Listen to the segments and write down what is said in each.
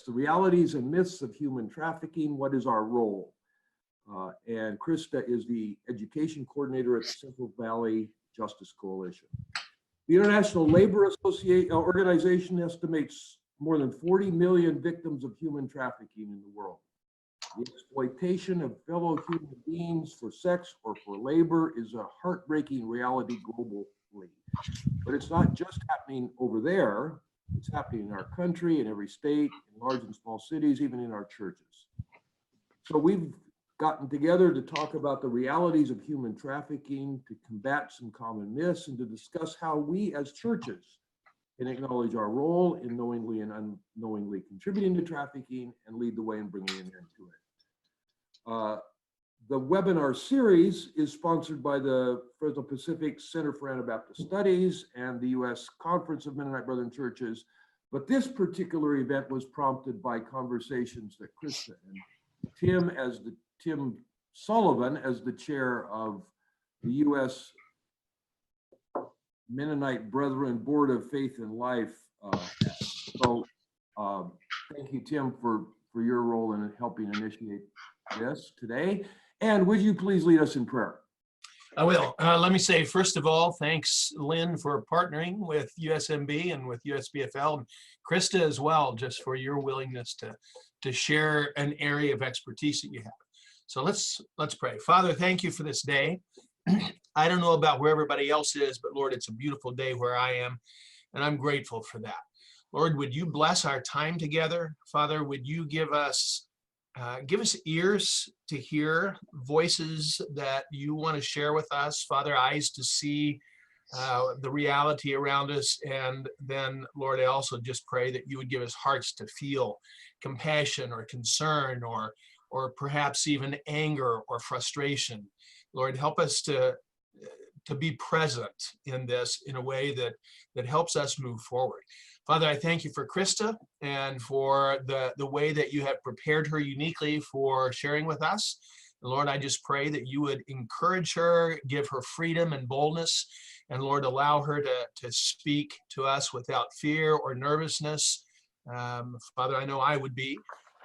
the realities and myths of human trafficking. What is our role? And Christa is the education coordinator at the Central Valley Justice Coalition. The International Labor Organization estimates more than 40 million victims of human trafficking in the world. The exploitation of fellow human beings for sex or for labor is a heartbreaking reality globally. But it's not just happening over there, it's happening in our country, in every state, in large and small cities, even in our churches. So we've gotten together to talk about the realities of human trafficking, to combat some common myths, and to discuss how we as churches can acknowledge our role in knowingly and unknowingly contributing to trafficking and lead the way in bringing an end to it. The webinar series is sponsored by the Fresno Pacific Center for Anabaptist Studies and the U.S. Conference of Mennonite Brethren Churches, but this particular event was prompted by conversations that Christa and Tim Sullivan, as the chair of the U.S. Mennonite Brethren Board of Faith and Life. So thank you, Tim, for your role in helping initiate this today. And would you please lead us in prayer? I will. Let me say, first of all, thanks, Lynn, for partnering with USMB and with USBFL, and Christa as well, just for your willingness to share an area of expertise that you have. So let's pray. Father, thank you for this day. I don't know about where everybody else is, but Lord, it's a beautiful day where I am, and I'm grateful for that. Lord, would you bless our time together? Father, would you give us ears to hear, voices that you want to share with us, Father, eyes to see the reality around us. And then, Lord, I also just pray that you would give us hearts to feel compassion or concern or perhaps even anger or frustration. Lord, help us to be present in this in a way that helps us move forward. Father, I thank you for Christa and for the way that you have prepared her uniquely for sharing with us. And Lord, I just pray that you would encourage her, give her freedom and boldness, and Lord, allow her to speak to us without fear or nervousness. Father, I know I would be,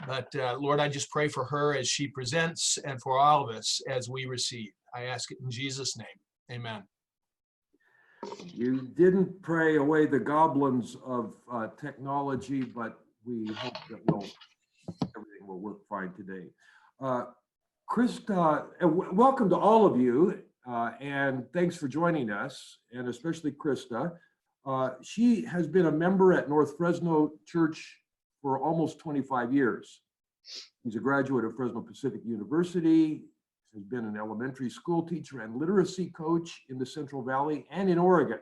but Lord, I just pray for her as she presents and for all of us as we receive. I ask it in Jesus' name. Amen. You didn't pray away the goblins of technology, but we hope that everything will work fine today. Christa, welcome to all of you, and thanks for joining us, and especially Christa. She has been a member at North Fresno Church for almost 25 years. She's a graduate of Fresno Pacific University, has been an elementary school teacher and literacy coach in the Central Valley and in Oregon.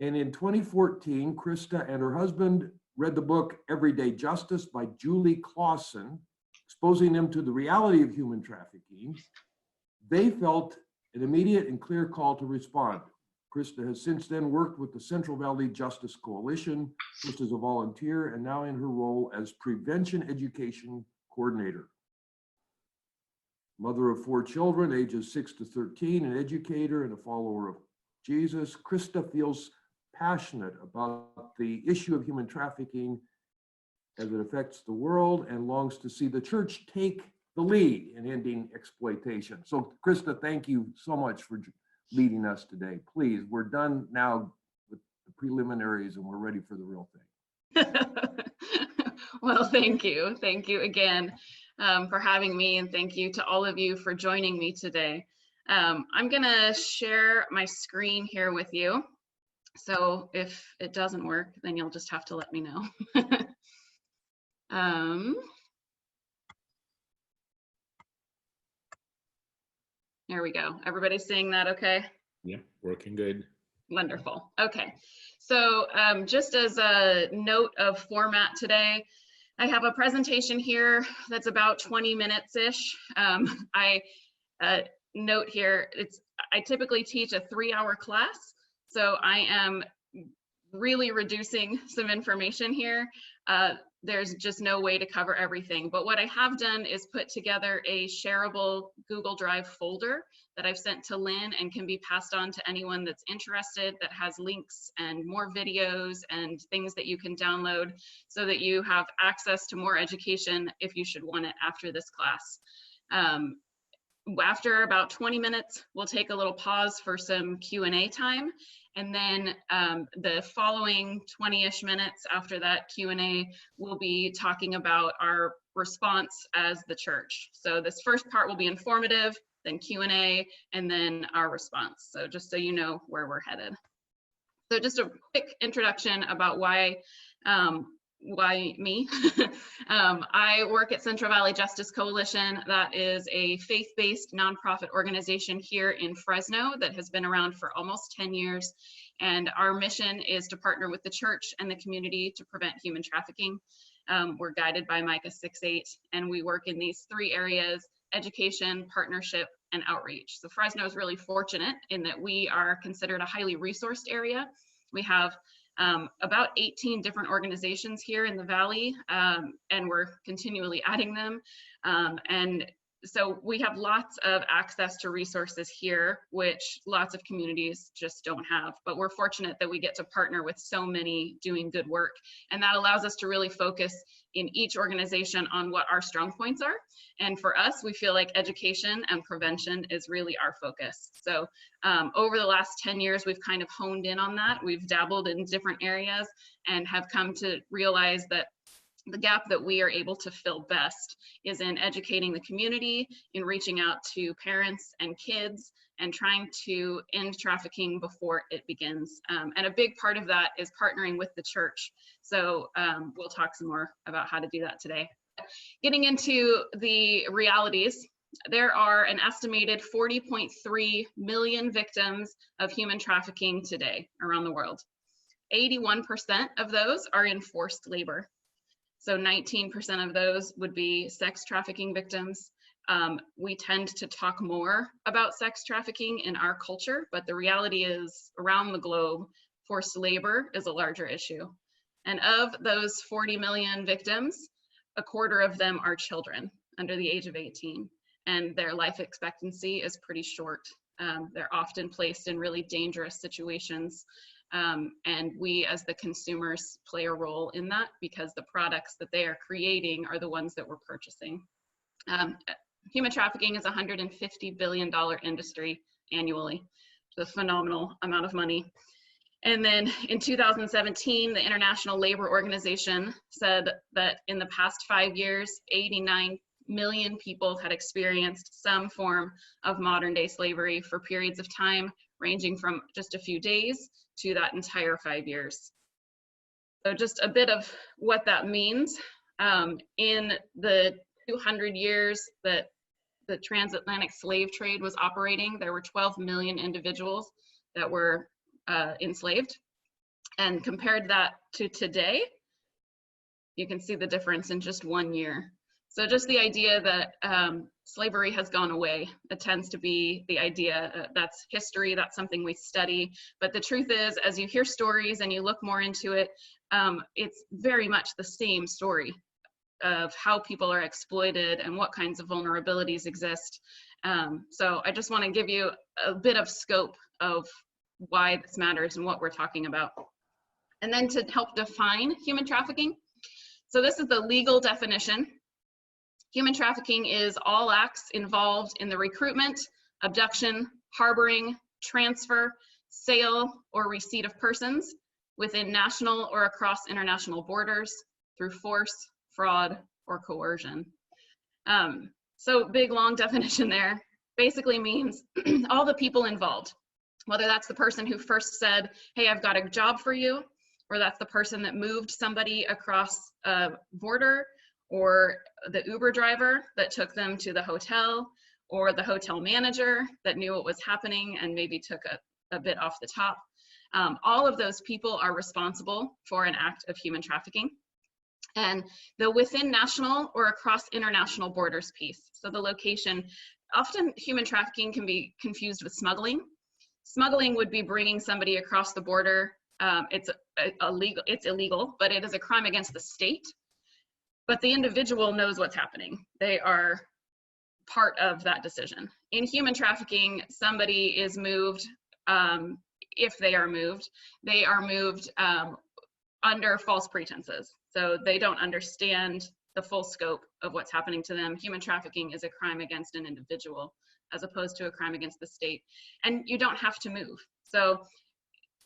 And in 2014, Christa and her husband read the book Everyday Justice by Julie Clausen, exposing them to the reality of human trafficking. They felt an immediate and clear call to respond. Christa has since then worked with the Central Valley Justice Coalition, first as a volunteer and now in her role as Prevention Education Coordinator. Mother of 4 children, ages 6 to 13, an educator and a follower of Jesus, Christa feels passionate about the issue of human trafficking as it affects the world and longs to see the church take the lead in ending exploitation. So Christa, thank you so much for leading us today. Please, we're done now with the preliminaries and we're ready for the real thing. Well, thank you. Thank you again for having me, and thank you to all of you for joining me today. I'm gonna share my screen here with you. So if it doesn't work, then you'll just have to let me know. There we go. Everybody's seeing that okay? Yeah, working good. Wonderful. Okay. So just as a note of format today, I have a presentation here that's about 20 minutes-ish. I note here, I typically teach a 3-hour class, so I am really reducing some information here. there's just no way to cover everything. But what I have done is put together a shareable Google Drive folder that I've sent to Lynn and can be passed on to anyone that's interested, that has links and more videos and things that you can download so that you have access to more education if you should want it after this class. After about 20 minutes, we'll take a little pause for some Q&A time. And then the following 20-ish minutes after that Q&A, we'll be talking about our response as the church. So this first part will be informative, then Q&A, and then our response. So just so you know where we're headed. So just a quick introduction about why me. I work at Central Valley Justice Coalition. That is a faith-based nonprofit organization here in Fresno that has been around for almost 10 years. And our mission is to partner with the church and the community to prevent human trafficking. We're guided by Micah 6:8, and we work in these 3 areas: education, partnership, and outreach. So Fresno is really fortunate in that we are considered a highly resourced area. We have about 18 different organizations here in the Valley, and we're continually adding them. And so we have lots of access to resources here, which lots of communities just don't have. But we're fortunate that we get to partner with so many doing good work. And that allows us to really focus in each organization on what our strong points are. And for us, we feel like education and prevention is really our focus. So over the last 10 years, we've kind of honed in on that. We've dabbled in different areas and have come to realize that the gap that we are able to fill best is in educating the community, in reaching out to parents and kids, and trying to end trafficking before it begins. And a big part of that is partnering with the church. So we'll talk some more about how to do that today. Getting into the realities, there are an estimated 40.3 million victims of human trafficking today around the world. 81% of those are in forced labor. So 19% of those would be sex trafficking victims. We tend to talk more about sex trafficking in our culture, but the reality is around the globe, forced labor is a larger issue. And of those 40 million victims, a quarter of them are children under the age of 18, and their life expectancy is pretty short. They're often placed in really dangerous situations. And we as the consumers play a role in that because the products that they are creating are the ones that we're purchasing. Human trafficking is a $150 billion industry annually. It's a phenomenal amount of money. And then in 2017, the International Labor Organization said that in the past 5 years, 89 million people had experienced some form of modern day slavery for periods of time ranging from just a few days to that entire 5 years. So just a bit of what that means. In the 200 years that the transatlantic slave trade was operating, there were 12 million individuals that were enslaved. And compared that to today, you can see the difference in just 1 year. So just the idea that slavery has gone away, it tends to be the idea that's history, that's something we study. But the truth is, as you hear stories and you look more into it, it's very much the same story of how people are exploited and what kinds of vulnerabilities exist. So I just want to give you a bit of scope of why this matters and what we're talking about. And then to help define human trafficking. So this is the legal definition. Human trafficking is all acts involved in the recruitment, abduction, harboring, transfer, sale, or receipt of persons within national or across international borders through force, fraud, or coercion. So big, long definition there. Basically means all the people involved, whether that's the person who first said, hey, I've got a job for you, or that's the person that moved somebody across a border, or the Uber driver that took them to the hotel, or the hotel manager that knew what was happening and maybe took a bit off the top. All of those people are responsible for an act of human trafficking. And the within national or across international borders piece. So the location, often human trafficking can be confused with smuggling. Smuggling would be bringing somebody across the border. It's illegal, but it is a crime against the state. but the individual knows what's happening. They are part of that decision. In human trafficking, somebody is moved, if they are moved under false pretenses. So they don't understand the full scope of what's happening to them. Human trafficking is a crime against an individual as opposed to a crime against the state. And you don't have to move. So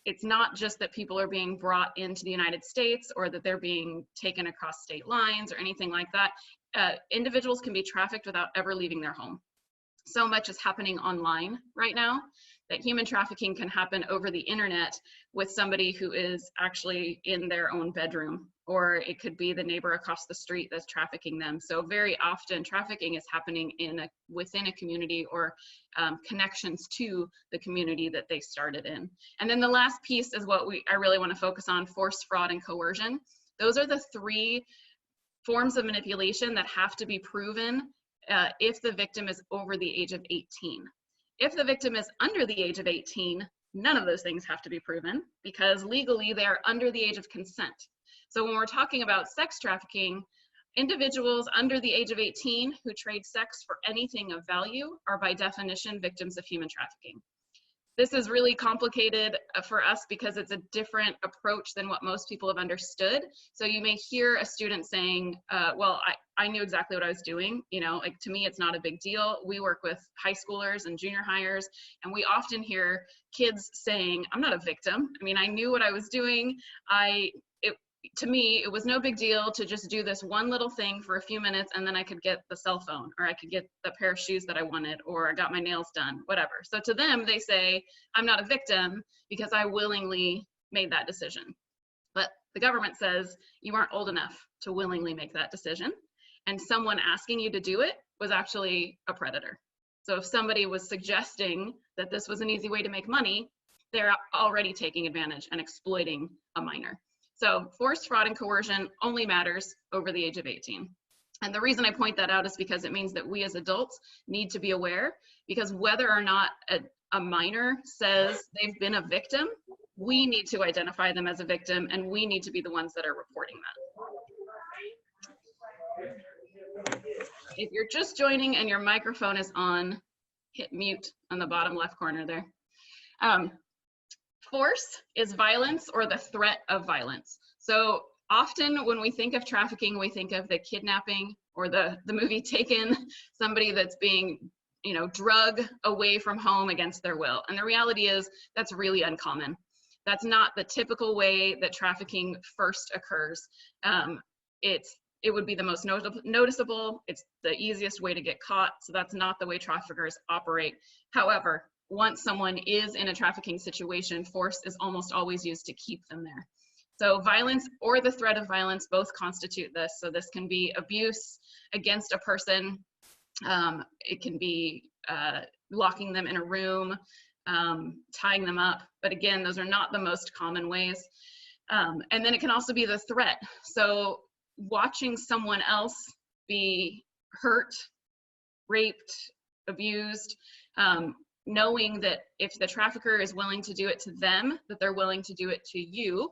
it's not just that people are being brought into the United States or that they're being taken across state lines or anything like that. Individuals can be trafficked without ever leaving their home. So much is happening online right now that human trafficking can happen over the internet with somebody who is actually in their own bedroom, or it could be the neighbor across the street that's trafficking them. So very often trafficking is happening within a community or connections to the community that they started in. And then the last piece is what I really want to focus on: force, fraud, and coercion. Those are the three forms of manipulation that have to be proven if the victim is over the age of 18. If the victim is under the age of 18, none of those things have to be proven because legally they are under the age of consent. So when we're talking about sex trafficking, individuals under the age of 18 who trade sex for anything of value are by definition victims of human trafficking. This is really complicated for us because it's a different approach than what most people have understood. So you may hear a student saying, well, I knew exactly what I was doing. You know, like, to me, it's not a big deal. We work with high schoolers and junior hires, and we often hear kids saying, I'm not a victim. I mean, I knew what I was doing. To me, it was no big deal to just do this one little thing for a few minutes, and then I could get the cell phone, or I could get the pair of shoes that I wanted, or I got my nails done, whatever. So to them, they say, I'm not a victim because I willingly made that decision. But the government says you aren't old enough to willingly make that decision. And someone asking you to do it was actually a predator. So if somebody was suggesting that this was an easy way to make money, they're already taking advantage and exploiting a minor. So force, fraud, and coercion only matters over the age of 18. And the reason I point that out is because it means that we as adults need to be aware, because whether or not a minor says they've been a victim, we need to identify them as a victim, and we need to be the ones that are reporting that. If you're just joining and your microphone is on, hit mute on the bottom left corner there. Force is violence or the threat of violence. So often when we think of trafficking, we think of the kidnapping or the movie Taken, somebody that's being, you know, drug away from home against their will. And the reality is that's really uncommon. That's not the typical way that trafficking first occurs. It would be the most noticeable. It's the easiest way to get caught. So that's not the way traffickers operate. However, once someone is in a trafficking situation, force is almost always used to keep them there. So violence or the threat of violence both constitute this. So this can be abuse against a person. It can be locking them in a room, tying them up. But again, those are not the most common ways. And then it can also be the threat. So watching someone else be hurt, raped, abused, knowing that if the trafficker is willing to do it to them, that they're willing to do it to you,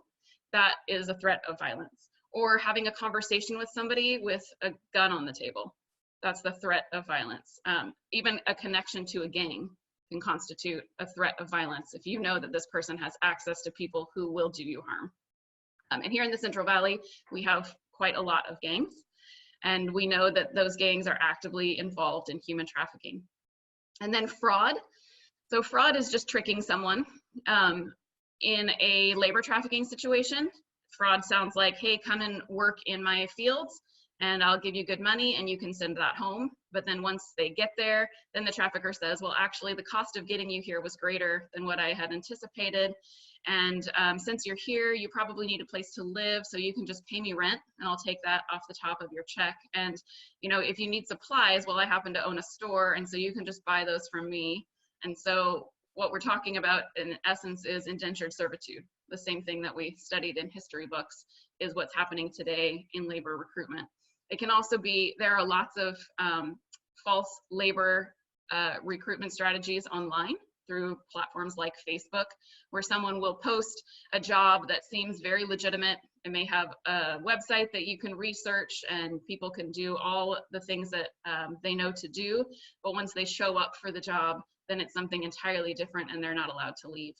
that is a threat of violence. Or having a conversation with somebody with a gun on the table, that's the threat of violence. Even a connection to a gang can constitute a threat of violence if you know that this person has access to people who will do you harm. And here in the Central Valley, we have quite a lot of gangs, and we know that those gangs are actively involved in human trafficking. And then fraud. So fraud is just tricking someone. In a labor trafficking situation, fraud sounds like, hey, come and work in my fields and I'll give you good money and you can send that home. But then once they get there, then the trafficker says, well, actually the cost of getting you here was greater than what I had anticipated. And since you're here, you probably need a place to live, so you can just pay me rent and I'll take that off the top of your check. And, you know, if you need supplies, well, I happen to own a store, and so you can just buy those from me. And so what we're talking about in essence is indentured servitude. The same thing that we studied in history books is what's happening today in labor recruitment. It can also be, there are lots of false labor recruitment strategies online through platforms like Facebook, where someone will post a job that seems very legitimate It may have a website that you can research and people can do all the things that they know to do. But once they show up for the job, then it's something entirely different and they're not allowed to leave.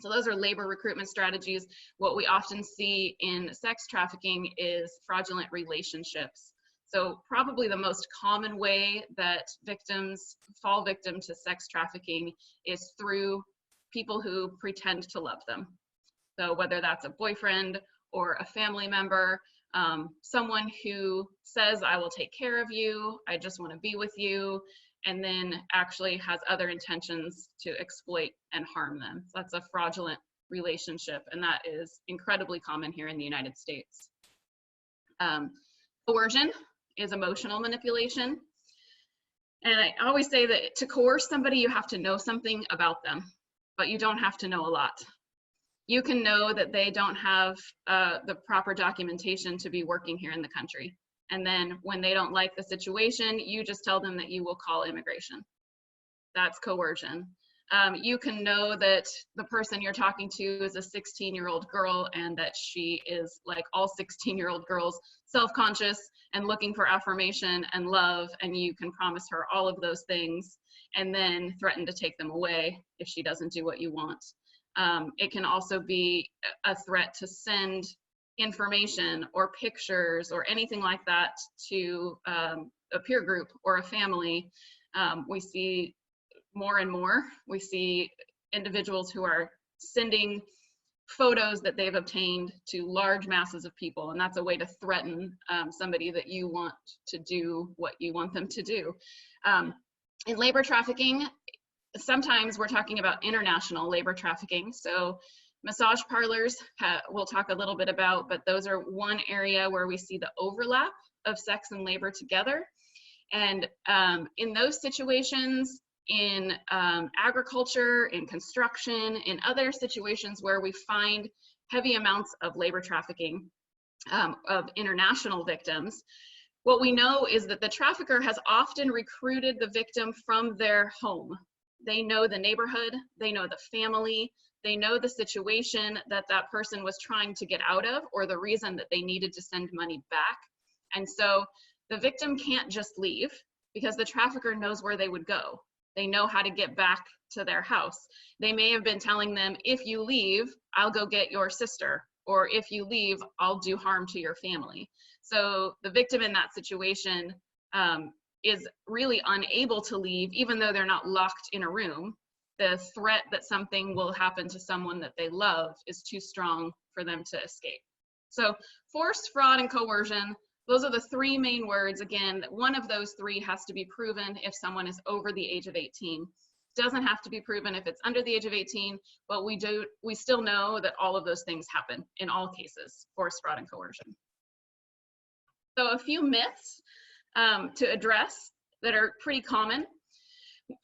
So those are labor recruitment strategies. What we often see in sex trafficking is fraudulent relationships. So probably the most common way that victims fall victim to sex trafficking is through people who pretend to love them. So whether that's a boyfriend or a family member, someone who says, I will take care of you, I just want to be with you, and then actually has other intentions to exploit and harm them. So that's a fraudulent relationship, and that is incredibly common here in the United States. Coercion is emotional manipulation. And I always say that to coerce somebody, you have to know something about them, but you don't have to know a lot. You can know that they don't have the proper documentation to be working here in the country. And then when they don't like the situation, you just tell them that you will call immigration. That's coercion. You can know that the person you're talking to is a 16-year-old girl and that she is, like all 16-year-old girls, self-conscious and looking for affirmation and love, and you can promise her all of those things and then threaten to take them away if she doesn't do what you want. It can also be a threat to send information or pictures or anything like that to a peer group or a family. We see more and more. We see individuals who are sending photos that they've obtained to large masses of people, and that's a way to threaten somebody that you want to do what you want them to do. In labor trafficking, sometimes we're talking about international labor trafficking. So massage parlors, we'll talk a little bit about, but those are one area where we see the overlap of sex and labor together. And in those situations, in agriculture, in construction, in other situations where we find heavy amounts of labor trafficking of international victims, what we know is that the trafficker has often recruited the victim from their home. They know the neighborhood, they know the family, they know the situation that that person was trying to get out of or the reason that they needed to send money back. And so the victim can't just leave because the trafficker knows where they would go. They know how to get back to their house. They may have been telling them, if you leave, I'll go get your sister, or if you leave, I'll do harm to your family. So the victim in that situation is really unable to leave, even though they're not locked in a room. The threat that something will happen to someone that they love is too strong for them to escape. So force, fraud, and coercion, those are the three main words. Again, one of those three has to be proven if someone is over the age of 18. Doesn't have to be proven if it's under the age of 18, but we still know that all of those things happen in all cases, force, fraud, and coercion. So a few myths to address that are pretty common.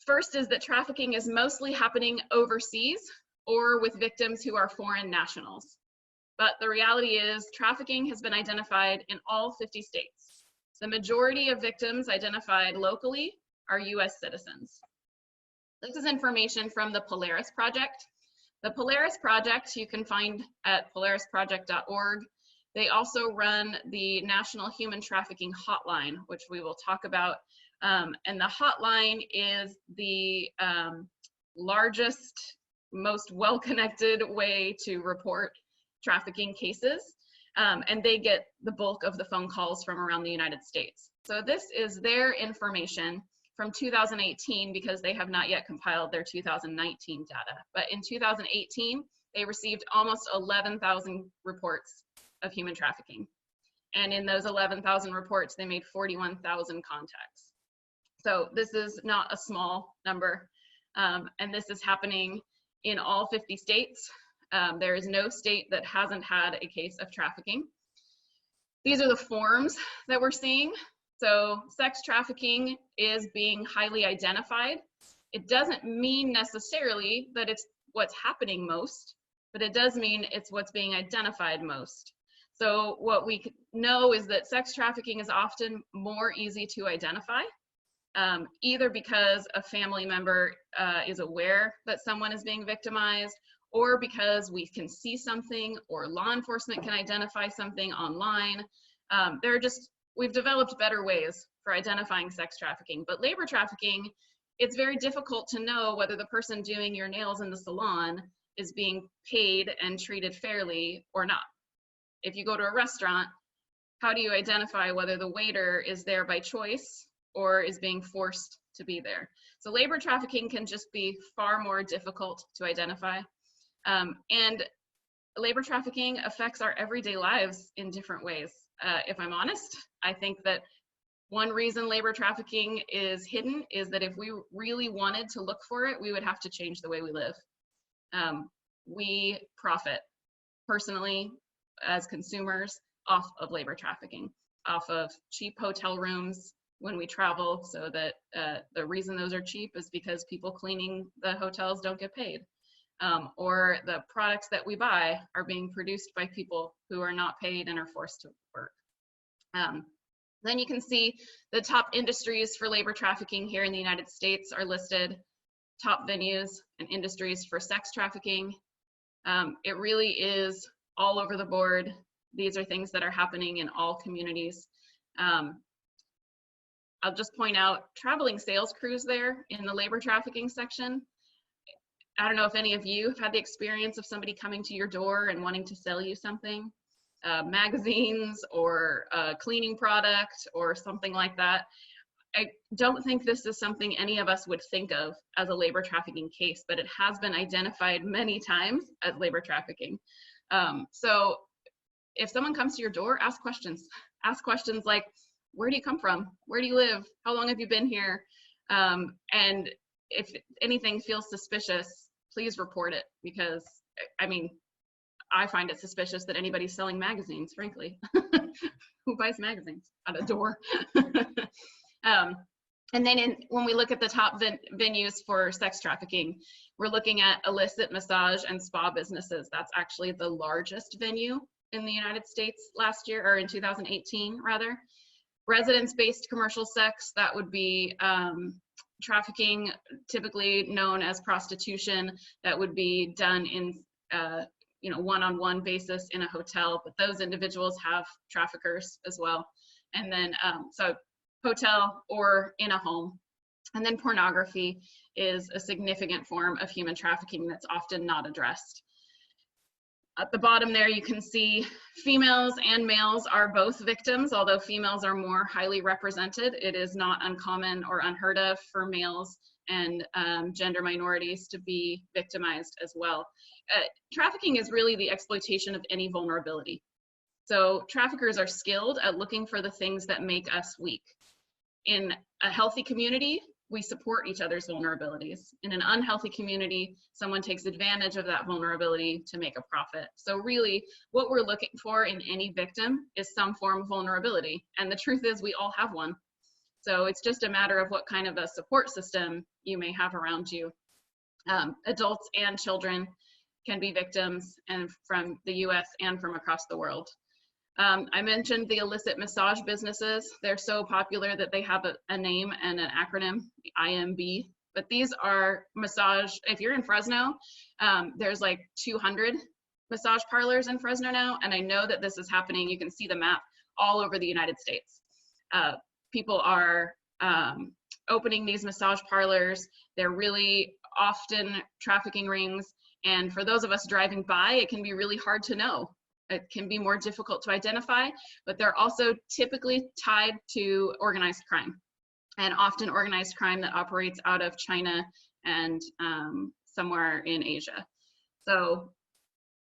First is that trafficking is mostly happening overseas or with victims who are foreign nationals. But the reality is trafficking has been identified in all 50 states. The majority of victims identified locally are US citizens. This is information from the Polaris Project. The Polaris Project you can find at polarisproject.org. They also run the National Human Trafficking Hotline, which we will talk about. And the hotline is the largest, most well-connected way to report trafficking cases. And they get the bulk of the phone calls from around the United States. So this is their information from 2018 because they have not yet compiled their 2019 data. But in 2018, they received almost 11,000 reports of human trafficking. And in those 11,000 reports, they made 41,000 contacts. So this is not a small number. And this is happening in all 50 states. There is no state that hasn't had a case of trafficking. These are the forms that we're seeing. So sex trafficking is being highly identified. It doesn't mean necessarily that it's what's happening most, but it does mean it's what's being identified most. So what we know is that sex trafficking is often more easy to identify, either because a family member is aware that someone is being victimized, or because we can see something or law enforcement can identify something online. We've developed better ways for identifying sex trafficking, but labor trafficking, it's very difficult to know whether the person doing your nails in the salon is being paid and treated fairly or not. If you go to a restaurant, how do you identify whether the waiter is there by choice or is being forced to be there? So labor trafficking can just be far more difficult to identify. And labor trafficking affects our everyday lives in different ways. If I'm honest, I think that one reason labor trafficking is hidden is that if we really wanted to look for it, we would have to change the way we live. We profit personally as consumers off of labor trafficking, off of cheap hotel rooms when we travel, so that the reason those are cheap is because people cleaning the hotels don't get paid. Or the products that we buy are being produced by people who are not paid and are forced to work. Then you can see the top industries for labor trafficking here in the United States are listed, top venues and industries for sex trafficking. It really is all over the board. These are things that are happening in all communities. I'll just point out traveling sales crews there in the labor trafficking section. I don't know if any of you have had the experience of somebody coming to your door and wanting to sell you something, magazines or a cleaning product or something like that. I don't think this is something any of us would think of as a labor trafficking case, but it has been identified many times as labor trafficking. So if someone comes to your door, ask questions. Ask questions like, where do you come from? Where do you live? How long have you been here? And if anything feels suspicious, please report it, because I mean, I find it suspicious that anybody's selling magazines, frankly. Who buys magazines at a door? And then when we look at the top venues for sex trafficking, we're looking at illicit massage and spa businesses. That's actually the largest venue in the United States last year, or in 2018 rather. Residence-based commercial sex, that would be trafficking, typically known as prostitution, that would be done in one-on-one basis in a hotel, but those individuals have traffickers as well. And then so hotel or in a home. And then pornography is a significant form of human trafficking that's often not addressed. At the bottom there, you can see females and males are both victims, although females are more highly represented. It is not uncommon or unheard of for males and gender minorities to be victimized as well. Trafficking is really the exploitation of any vulnerability. So traffickers are skilled at looking for the things that make us weak. In a healthy community, we support each other's vulnerabilities. In an unhealthy community, someone takes advantage of that vulnerability to make a profit. So really, what we're looking for in any victim is some form of vulnerability. And the truth is, we all have one. So it's just a matter of what kind of a support system you may have around you. Adults and children can be victims, and from the US and from across the world. I mentioned the illicit massage businesses. They're so popular that they have a name and an acronym, the IMB. But these are massage, if you're in Fresno, there's like 200 massage parlors in Fresno now. And I know that this is happening, you can see the map, all over the United States. People are opening these massage parlors. They're really often trafficking rings. And for those of us driving by, it can be really hard to know. It can be more difficult to identify, but they're also typically tied to organized crime, and often organized crime that operates out of China and somewhere in Asia. So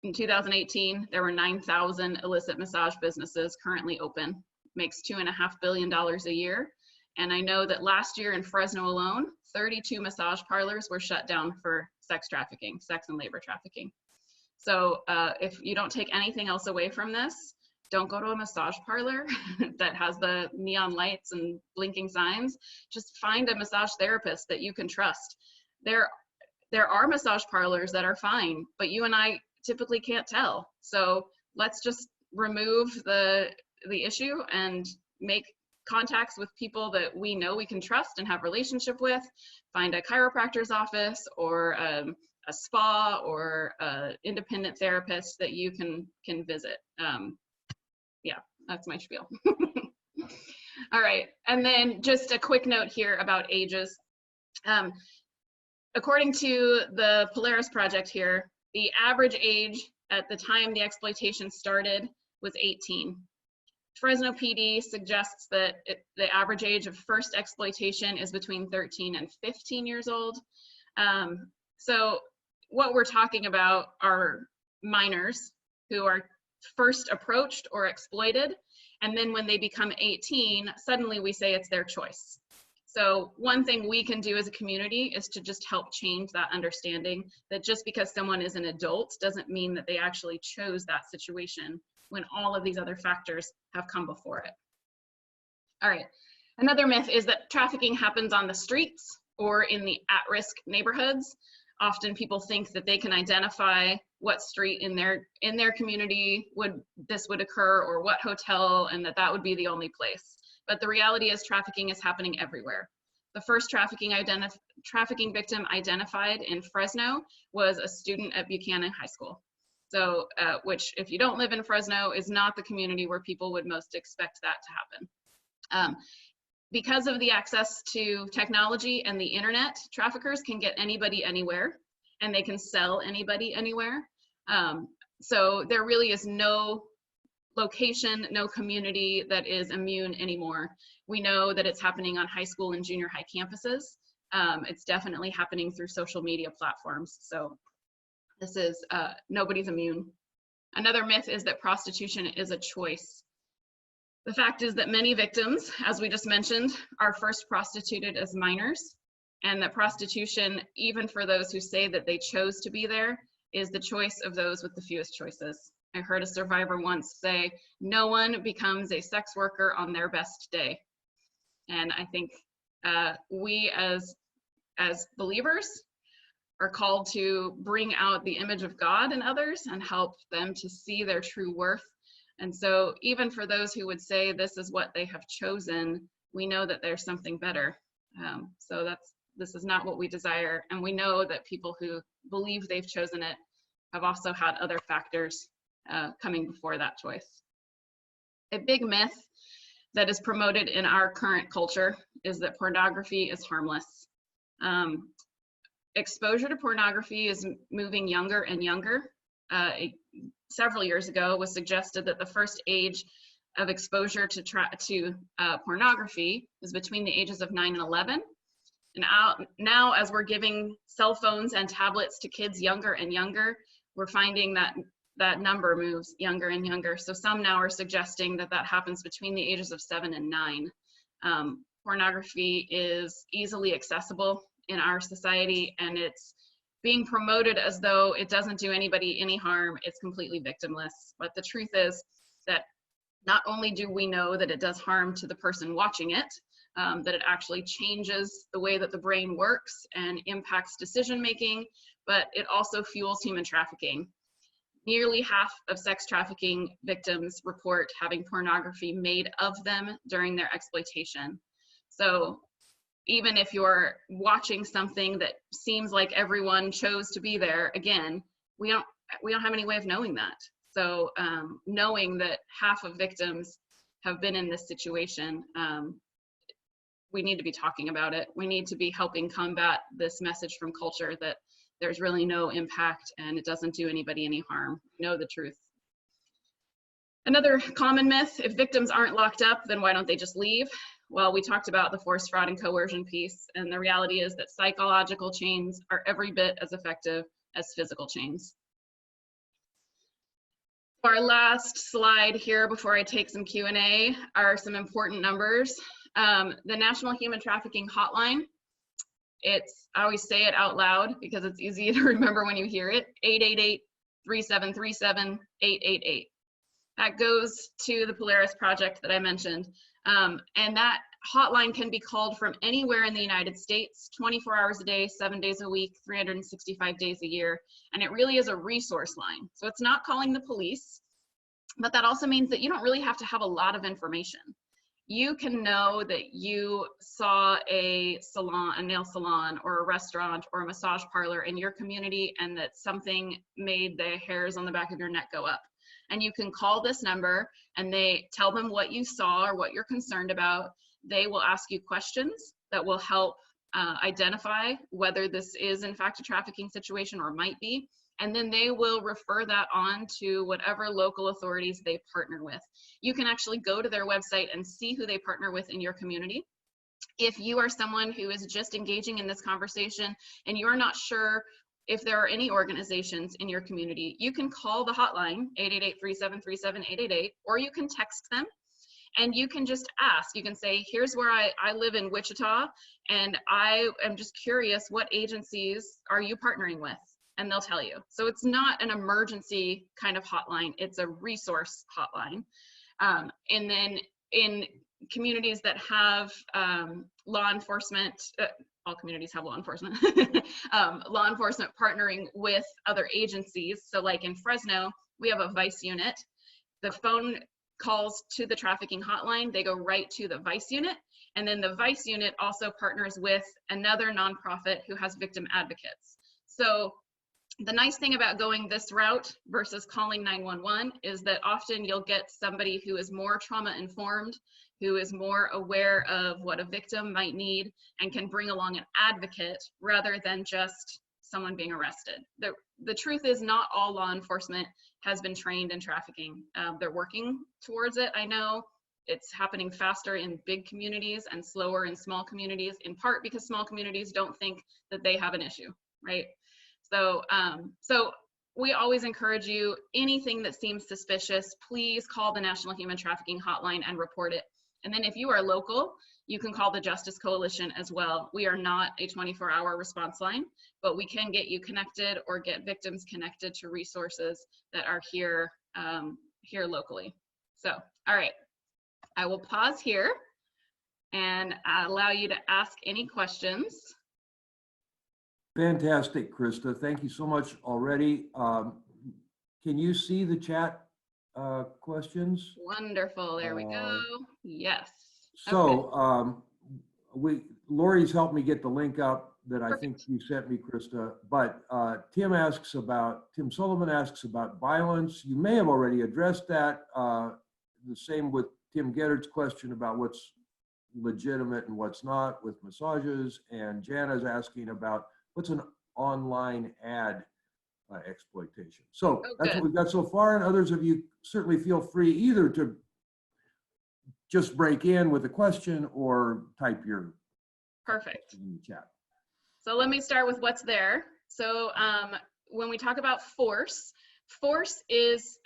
in 2018, there were 9,000 illicit massage businesses currently open, makes $2.5 billion a year. And I know that last year in Fresno alone, 32 massage parlors were shut down for sex trafficking, sex and labor trafficking. So if you don't take anything else away from this, don't go to a massage parlor that has the neon lights and blinking signs. Just find a massage therapist that you can trust. There are massage parlors that are fine, but you and I typically can't tell. So let's just remove the issue and make contacts with people that we know we can trust and have relationship with. Find a chiropractor's office or a spa or an independent therapist that you can visit. Yeah, that's my spiel. All right, and then just a quick note here about ages. According to the Polaris Project here, the average age at the time the exploitation started was 18. Fresno PD suggests that the average age of first exploitation is between 13 and 15 years old. So what we're talking about are minors who are first approached or exploited, and then when they become 18, suddenly we say it's their choice. So one thing we can do as a community is to just help change that understanding that just because someone is an adult doesn't mean that they actually chose that situation when all of these other factors have come before it. All right, another myth is that trafficking happens on the streets or in the at-risk neighborhoods. Often people think that they can identify what street in their community this would occur, or what hotel, and that would be the only place. But the reality is trafficking is happening everywhere. The first trafficking victim identified in Fresno was a student at Buchanan High School. So, which if you don't live in Fresno is not the community where people would most expect that to happen. Because of the access to technology and the internet, traffickers can get anybody anywhere, and they can sell anybody anywhere. So there really is no location, no community that is immune anymore. We know that it's happening on high school and junior high campuses. It's definitely happening through social media platforms. So this is, nobody's immune. Another myth is that prostitution is a choice. The fact is that many victims, as we just mentioned, are first prostituted as minors, and that prostitution, even for those who say that they chose to be there, is the choice of those with the fewest choices. I heard a survivor once say, no one becomes a sex worker on their best day. And I think we as believers are called to bring out the image of God in others and help them to see their true worth. And so even for those who would say this is what they have chosen, we know that there's something better. So this is not what we desire. And we know that people who believe they've chosen it have also had other factors coming before that choice. A big myth that is promoted in our current culture is that pornography is harmless. Exposure to pornography is moving younger and younger. Several years ago, it was suggested that the first age of exposure to pornography is between the ages of 9 and 11. And now, as we're giving cell phones and tablets to kids younger and younger, we're finding that number moves younger and younger. So some now are suggesting that happens between the ages of 7 and 9. Pornography is easily accessible in our society, and it's being promoted as though it doesn't do anybody any harm. It's completely victimless. But the truth is that not only do we know that it does harm to the person watching it, that it actually changes the way that the brain works and impacts decision making, but it also fuels human trafficking. Nearly half of sex trafficking victims report having pornography made of them during their exploitation. So even if you're watching something that seems like everyone chose to be there, again, we don't have any way of knowing that. So knowing that half of victims have been in this situation, we need to be talking about it. We need to be helping combat this message from culture that there's really no impact and it doesn't do anybody any harm. Know the truth. Another common myth, if victims aren't locked up, then why don't they just leave? Well, we talked about the force, fraud, and coercion piece, and the reality is that psychological chains are every bit as effective as physical chains. Our last slide here before I take some Q&A are some important numbers. The National Human Trafficking Hotline, I always say it out loud because it's easy to remember when you hear it, 888-3737-888. That goes to the Polaris Project that I mentioned. And that hotline can be called from anywhere in the United States, 24 hours a day, 7 days a week, 365 days a year. And it really is a resource line. So it's not calling the police, but that also means that you don't really have to have a lot of information. you can know that you saw a salon, a nail salon, or a restaurant, or a massage parlor in your community, and that something made the hairs on the back of your neck go up. And you can call this number and they tell them what you saw or what you're concerned about. They will ask you questions that will help identify whether this is in fact a trafficking situation or might be. And then they will refer that on to whatever local authorities they partner with. You can actually go to their website and see who they partner with in your community. If you are someone who is just engaging in this conversation and you're not sure if there are any organizations in your community, you can call the hotline, 888-373-7888, or you can text them and you can just ask. You can say, here's where I live in Wichita, and I am just curious, what agencies are you partnering with? And they'll tell you. So it's not an emergency kind of hotline, it's a resource hotline. And then in communities that have law enforcement, all communities have law enforcement, law enforcement partnering with other agencies. So like in Fresno, we have a vice unit. The phone calls to the trafficking hotline, they go right to the vice unit. And then the vice unit also partners with another nonprofit who has victim advocates. So the nice thing about going this route versus calling 911 is that often you'll get somebody who is more trauma informed, who is more aware of what a victim might need, and can bring along an advocate rather than just someone being arrested. The truth is, not all law enforcement has been trained in trafficking. They're working towards it. I know it's happening faster in big communities and slower in small communities, in part because small communities don't think that they have an issue, right? So, so we always encourage you, anything that seems suspicious, please call the National Human Trafficking Hotline and report it. And then if you are local, you can call the Justice Coalition as well. We are not a 24-hour response line, but we can get you connected or get victims connected to resources that are here, here locally. So, all right, I will pause here and allow you to ask any questions. Fantastic, Christa. Thank you so much already. Can you see the chat questions? Wonderful. There we go. Yes. So Lori's helped me get the link up that I think Perfect. you sent me, Christa. But Tim Sullivan asks about violence. You may have already addressed that. The same with Tim Geddert's question about what's legitimate and what's not with massages. And Jana's asking about what's an online ad exploitation. So that's what we've got so far, and others of you certainly feel free either to just break in with a question or type your Perfect in the chat. So let me start with what's there. So when we talk about force, force is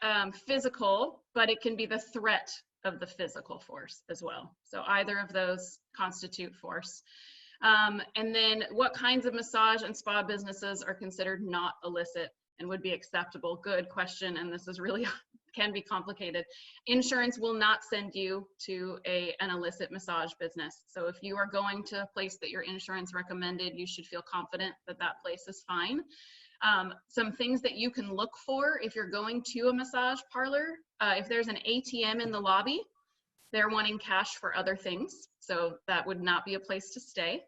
physical, but it can be the threat of the physical force as well. So either of those constitute force. And then what kinds of massage and spa businesses are considered not illicit and would be acceptable? Good question, and this is really can be complicated. Insurance will not send you to an illicit massage business. So if you are going to a place that your insurance recommended, you should feel confident that that place is fine. Some things that you can look for if you're going to a massage parlor, if there's an ATM in the lobby, they're wanting cash for other things. So that would not be a place to stay.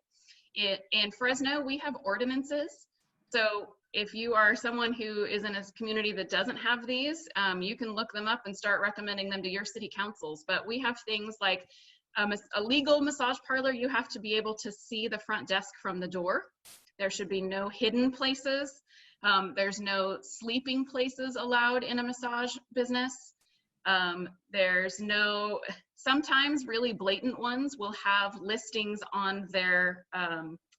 In Fresno, we have ordinances. So if you are someone who is in a community that doesn't have these, you can look them up and start recommending them to your city councils. But we have things like a legal massage parlor, you have to be able to see the front desk from the door. There should be no hidden places. There's no sleeping places allowed in a massage business. There's no, sometimes really blatant ones will have listings on their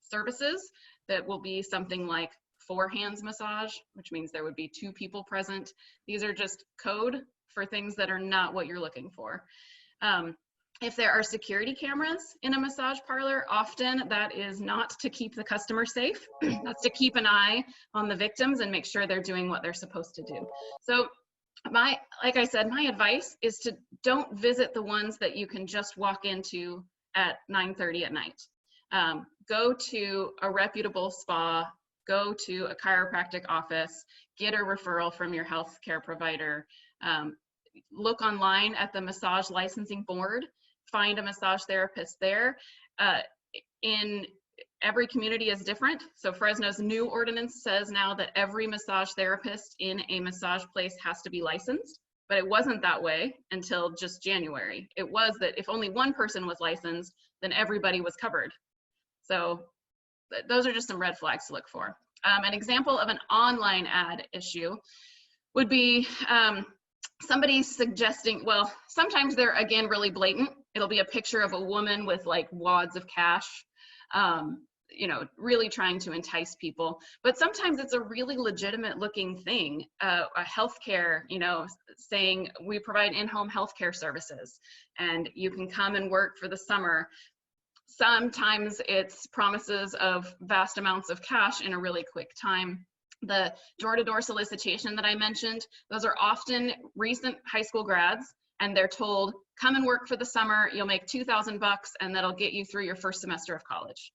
services that will be something like 4 hands massage, which means there would be 2 people present. These are just code for things that are not what you're looking for. If there are security cameras in a massage parlor, often that is not to keep the customer safe. That's to keep an eye on the victims and make sure they're doing what they're supposed to do. So like I said, my advice is to don't visit the ones that you can just walk into at 9:30 at night. Go to a reputable spa, go to a chiropractic office, get a referral from your healthcare provider. Look online at the massage licensing board find a massage therapist there. In every community is different. So Fresno's new ordinance says now that every massage therapist in a massage place has to be licensed, but it wasn't that way until just January. It was that if only one person was licensed, then everybody was covered. So those are just some red flags to look for. An example of an online ad issue would be somebody suggesting, well, sometimes they're, again, really blatant. It'll be a picture of a woman with like wads of cash, you know, really trying to entice people. But sometimes it's a really legitimate looking thing, a healthcare, you know, saying we provide in-home healthcare services and you can come and work for the summer. Sometimes it's promises of vast amounts of cash in a really quick time. The door-to-door solicitation that I mentioned, those are often recent high school grads, and they're told, come and work for the summer, you'll make $2,000 and that'll get you through your first semester of college.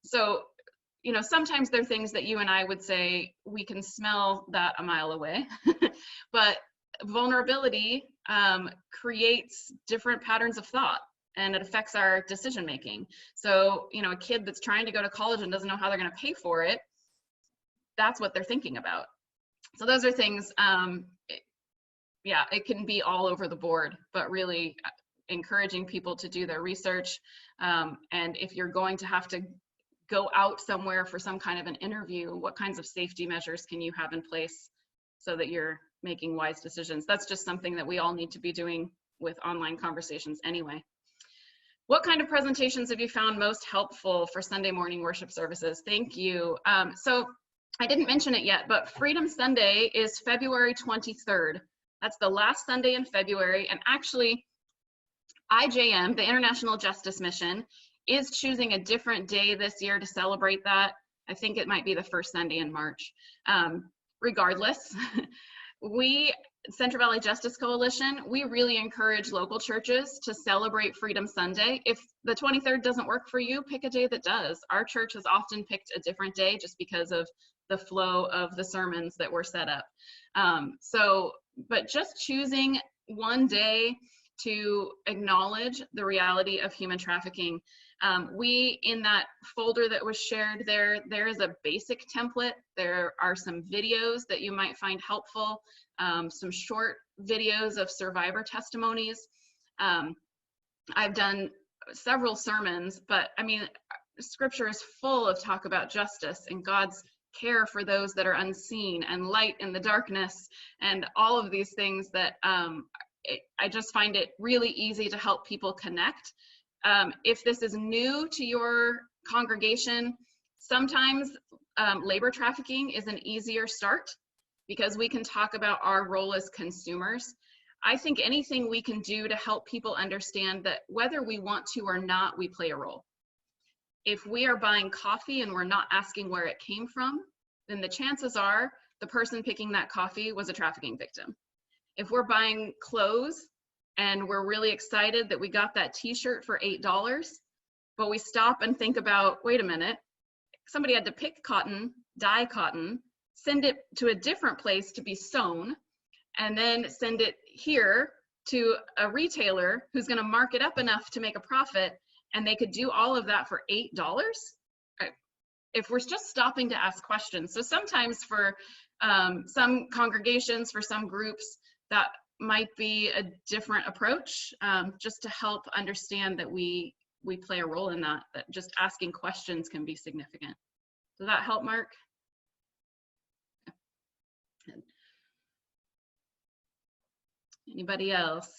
So, you know, sometimes they're things that you and I would say, we can smell that a mile away, but vulnerability creates different patterns of thought, and it affects our decision-making. So, you know, a kid that's trying to go to college and doesn't know how they're gonna pay for it, that's what they're thinking about. So those are things, yeah, it can be all over the board, but really encouraging people to do their research. And if you're going to have to go out somewhere for some kind of an interview, what kinds of safety measures can you have in place so that you're making wise decisions? That's just something that we all need to be doing with online conversations anyway. What kind of presentations have you found most helpful for Sunday morning worship services? Thank you. So I didn't mention it yet, but Freedom Sunday is February 23rd. That's the last Sunday in February. And actually, IJM, the International Justice Mission, is choosing a different day this year to celebrate that. I think it might be the first Sunday in March. Regardless, we, Central Valley Justice Coalition, we really encourage local churches to celebrate Freedom Sunday. If the 23rd doesn't work for you, pick a day that does. Our church has often picked a different day just because of the flow of the sermons that were set up. But just choosing one day to acknowledge the reality of human trafficking. We, in that folder that was shared there is a basic template. There are some videos that you might find helpful, some short videos of survivor testimonies. I've done several sermons, but I mean, scripture is full of talk about justice and God's care for those that are unseen and light in the darkness and all of these things that I just find it really easy to help people connect. If this is new to your congregation, sometimes labor trafficking is an easier start because we can talk about our role as consumers. I think anything we can do to help people understand that whether we want to or not, we play a role. If we are buying coffee and we're not asking where it came from, then the chances are the person picking that coffee was a trafficking victim. If we're buying clothes and we're really excited that we got that t-shirt for $8, but we stop and think about, wait a minute, somebody had to pick cotton, dye cotton, send it to a different place to be sewn, and then send it here to a retailer who's gonna mark it up enough to make a profit, and they could do all of that for $8? If we're just stopping to ask questions. So sometimes for some congregations, for some groups, that might be a different approach, just to help understand that we play a role in that just asking questions can be significant. Does that help, Mark? Anybody else?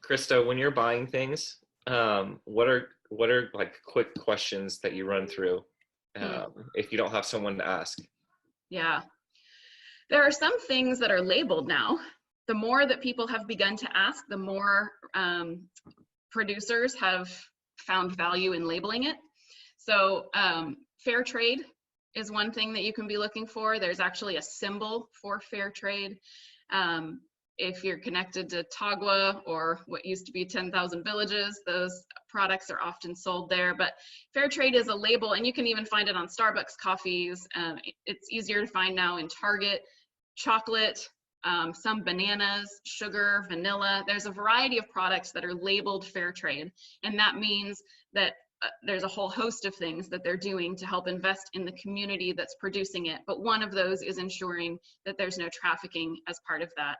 Christa, when you're buying things, what are like quick questions that you run through if you don't have someone to ask? Yeah, there are some things that are labeled now. The more that people have begun to ask, the more producers have found value in labeling it. So fair trade is one thing that you can be looking for. There's actually a symbol for fair trade. If you're connected to Tagua or what used to be 10,000 Villages, those products are often sold there. But fair trade is a label, and you can even find it on Starbucks coffees. It's easier to find now in Target. Chocolate, some bananas, sugar, vanilla. There's a variety of products that are labeled fair trade. And that means that there's a whole host of things that they're doing to help invest in the community that's producing it. But one of those is ensuring that there's no trafficking as part of that.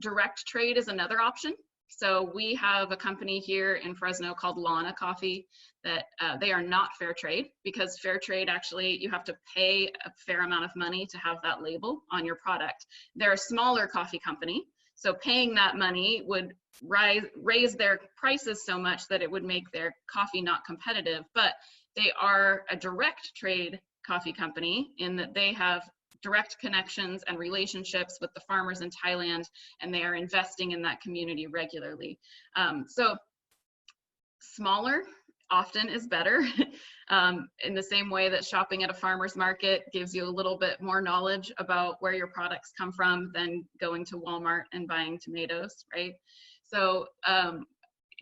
Direct trade is another option. So we have a company here in Fresno called Lana Coffee that they are not fair trade, because fair trade, actually, you have to pay a fair amount of money to have that label on your product. They're a smaller coffee company, so paying that money would raise their prices so much that it would make their coffee not competitive. But they are a direct trade coffee company in that they have direct connections and relationships with the farmers in Thailand, and they are investing in that community regularly. So smaller often is better. In the same way that shopping at a farmer's market gives you a little bit more knowledge about where your products come from than going to Walmart and buying tomatoes, right? So,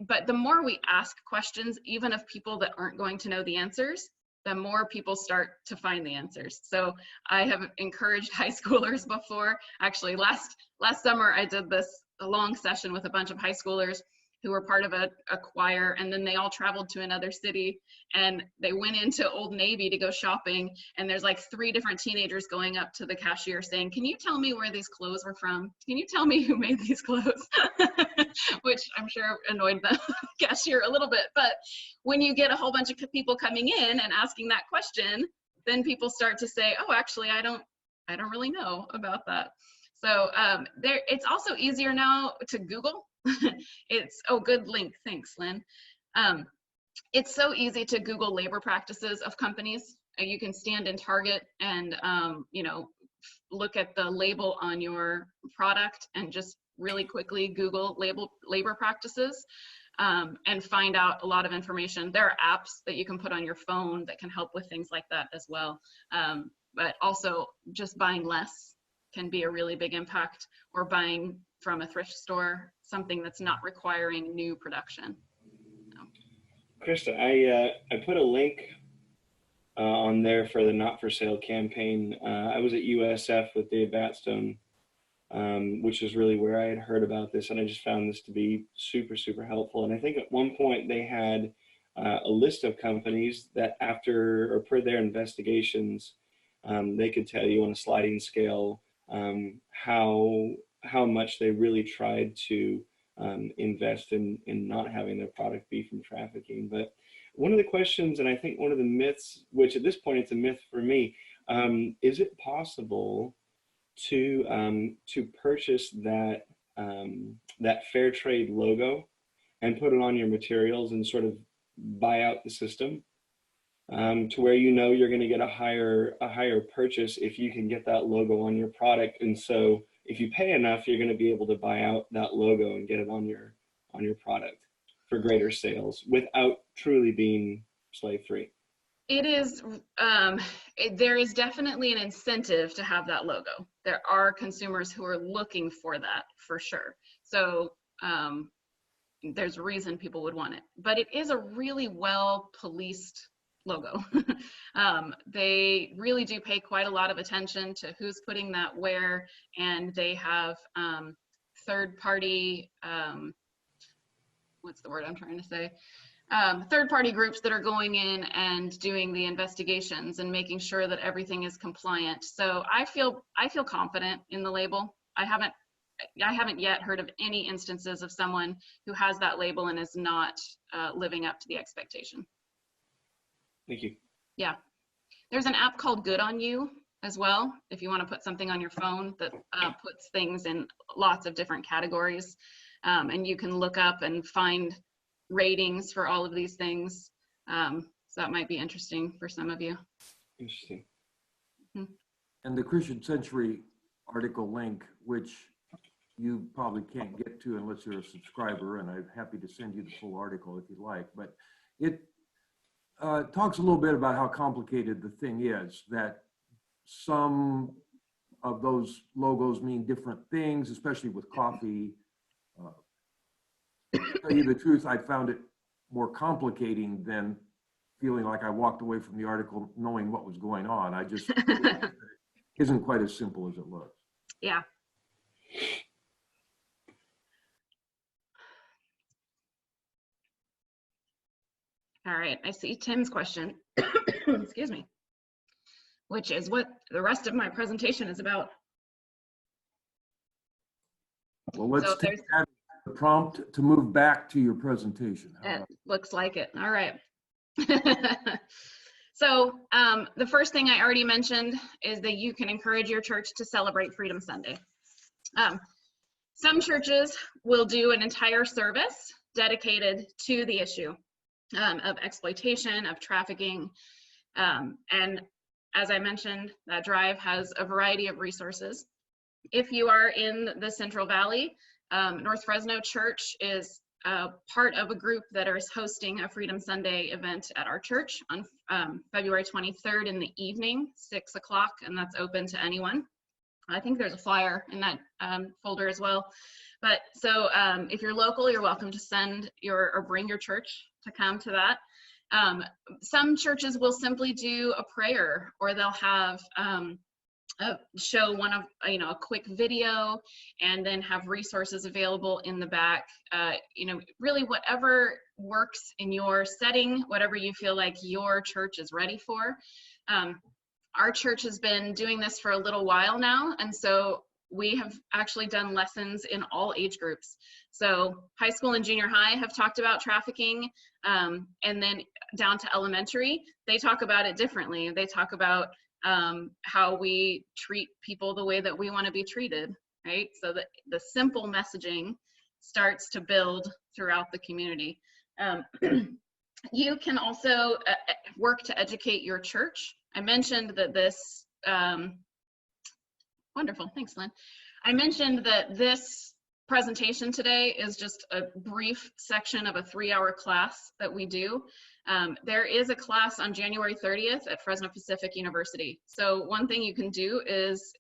but the more we ask questions, even of people that aren't going to know the answers, the more people start to find the answers. So I have encouraged high schoolers before. Actually, last summer, I did a long session with a bunch of high schoolers who were part of a choir, and then they all traveled to another city, and they went into Old Navy to go shopping, and there's like 3 different teenagers going up to the cashier saying, "Can you tell me where these clothes were from? Can you tell me who made these clothes?" Which I'm sure annoyed the cashier a little bit. But when you get a whole bunch of people coming in and asking that question, then people start to say, "Oh, actually, I don't really know about that." So it's also easier now to Google. Oh, good link. Thanks, Lynn. It's so easy to Google labor practices of companies. You can stand in Target and, look at the label on your product and just really quickly Google labor practices and find out a lot of information. There are apps that you can put on your phone that can help with things like that as well. But also just buying less can be a really big impact, or buying from a thrift store, something that's not requiring new production. Christa, I put a link on there for the Not For Sale campaign. I was at USF with Dave Batstone, which is really where I had heard about this, and I just found this to be super, super helpful. And I think at one point they had a list of companies that after, or per their investigations, they could tell you on a sliding scale how much they really tried to invest in not having their product be from trafficking. But one of the questions, and I think one of the myths, which at this point it's a myth for me, is it possible to purchase that fair trade logo and put it on your materials and sort of buy out the system to where you're going to get a higher purchase if you can get that logo on your product? And so if you pay enough, you're going to be able to buy out that logo and get it on your product for greater sales without truly being slave free. It is, there is definitely an incentive to have that logo. There are consumers who are looking for that for sure. So there's a reason people would want it, but it is a really well policed logo. They really do pay quite a lot of attention to who's putting that where, and they have third-party, what's the word I'm trying to say? Third-party groups that are going in and doing the investigations and making sure that everything is compliant. So I feel confident in the label. I haven't yet heard of any instances of someone who has that label and is not living up to the expectation. Thank you. Yeah. There's an app called Good On You as well, if you want to put something on your phone that puts things in lots of different categories. And you can look up and find ratings for all of these things. So that might be interesting for some of you. Interesting. Mm-hmm. And the Christian Century article link, which you probably can't get to unless you're a subscriber, and I'm happy to send you the full article if you'd like, but it talks a little bit about how complicated the thing is, that some of those logos mean different things, especially with coffee. To tell you the truth, I found it more complicating than feeling like I walked away from the article knowing what was going on. I just it isn't quite as simple as it looks. Yeah. All right, I see Tim's question, excuse me, which is what the rest of my presentation is about. Well, let's So take that the prompt to move back to your presentation. How It about- looks like it. All right. So the first thing I already mentioned is that you can encourage your church to celebrate Freedom Sunday. Some churches will do an entire service dedicated to the issue of exploitation, of trafficking. And as I mentioned, that drive has a variety of resources. If you are in the Central Valley, North Fresno Church is part of a group that is hosting a Freedom Sunday event at our church on February 23rd in the evening, 6 o'clock, and that's open to anyone. I think there's a flyer in that folder as well. But so if you're local, you're welcome to send or bring your church to come to that. Some churches will simply do a prayer, or they'll have show one of a quick video, and then have resources available in the back. Really whatever works in your setting, whatever you feel like your church is ready for. Our church has been doing this for a little while now, and so we have actually done lessons in all age groups. So high school and junior high have talked about trafficking, and then down to elementary, they talk about it differently. They talk about how we treat people the way that we want to be treated, right? So that the simple messaging starts to build throughout the community. You can also work to educate your church. I mentioned that this, wonderful, thanks, Lynn. I mentioned that this presentation today is just a brief section of a 3-hour class that we do. There is a class on January 30th at Fresno Pacific University. So one thing you can do is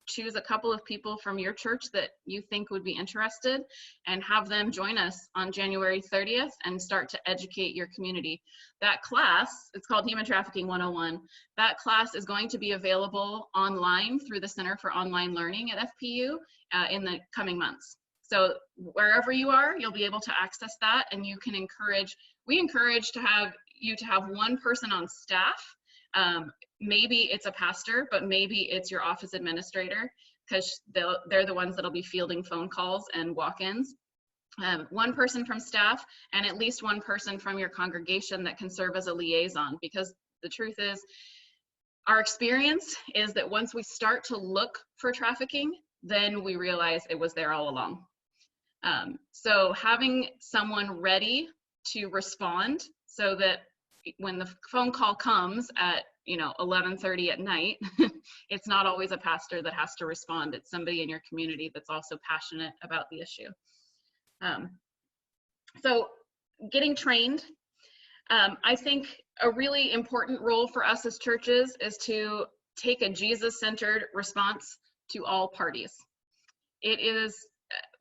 choose a couple of people from your church that you think would be interested and have them join us on January 30th and start to educate your community. That class, it's called Human Trafficking 101. That class is going to be available online through the Center for Online Learning at FPU in the coming months. So wherever you are, you'll be able to access that, and you can we encourage to have one person on staff. Maybe it's a pastor, but maybe it's your office administrator, because they're the ones that'll be fielding phone calls and walk-ins. One person from staff, and at least one person from your congregation that can serve as a liaison, because the truth is, our experience is that once we start to look for trafficking, then we realize it was there all along. So having someone ready to respond, so that when the phone call comes at 11:30 at night, it's not always a pastor that has to respond. It's somebody in your community that's also passionate about the issue. So getting trained, I think a really important role for us as churches is to take a Jesus-centered response to all parties. It is,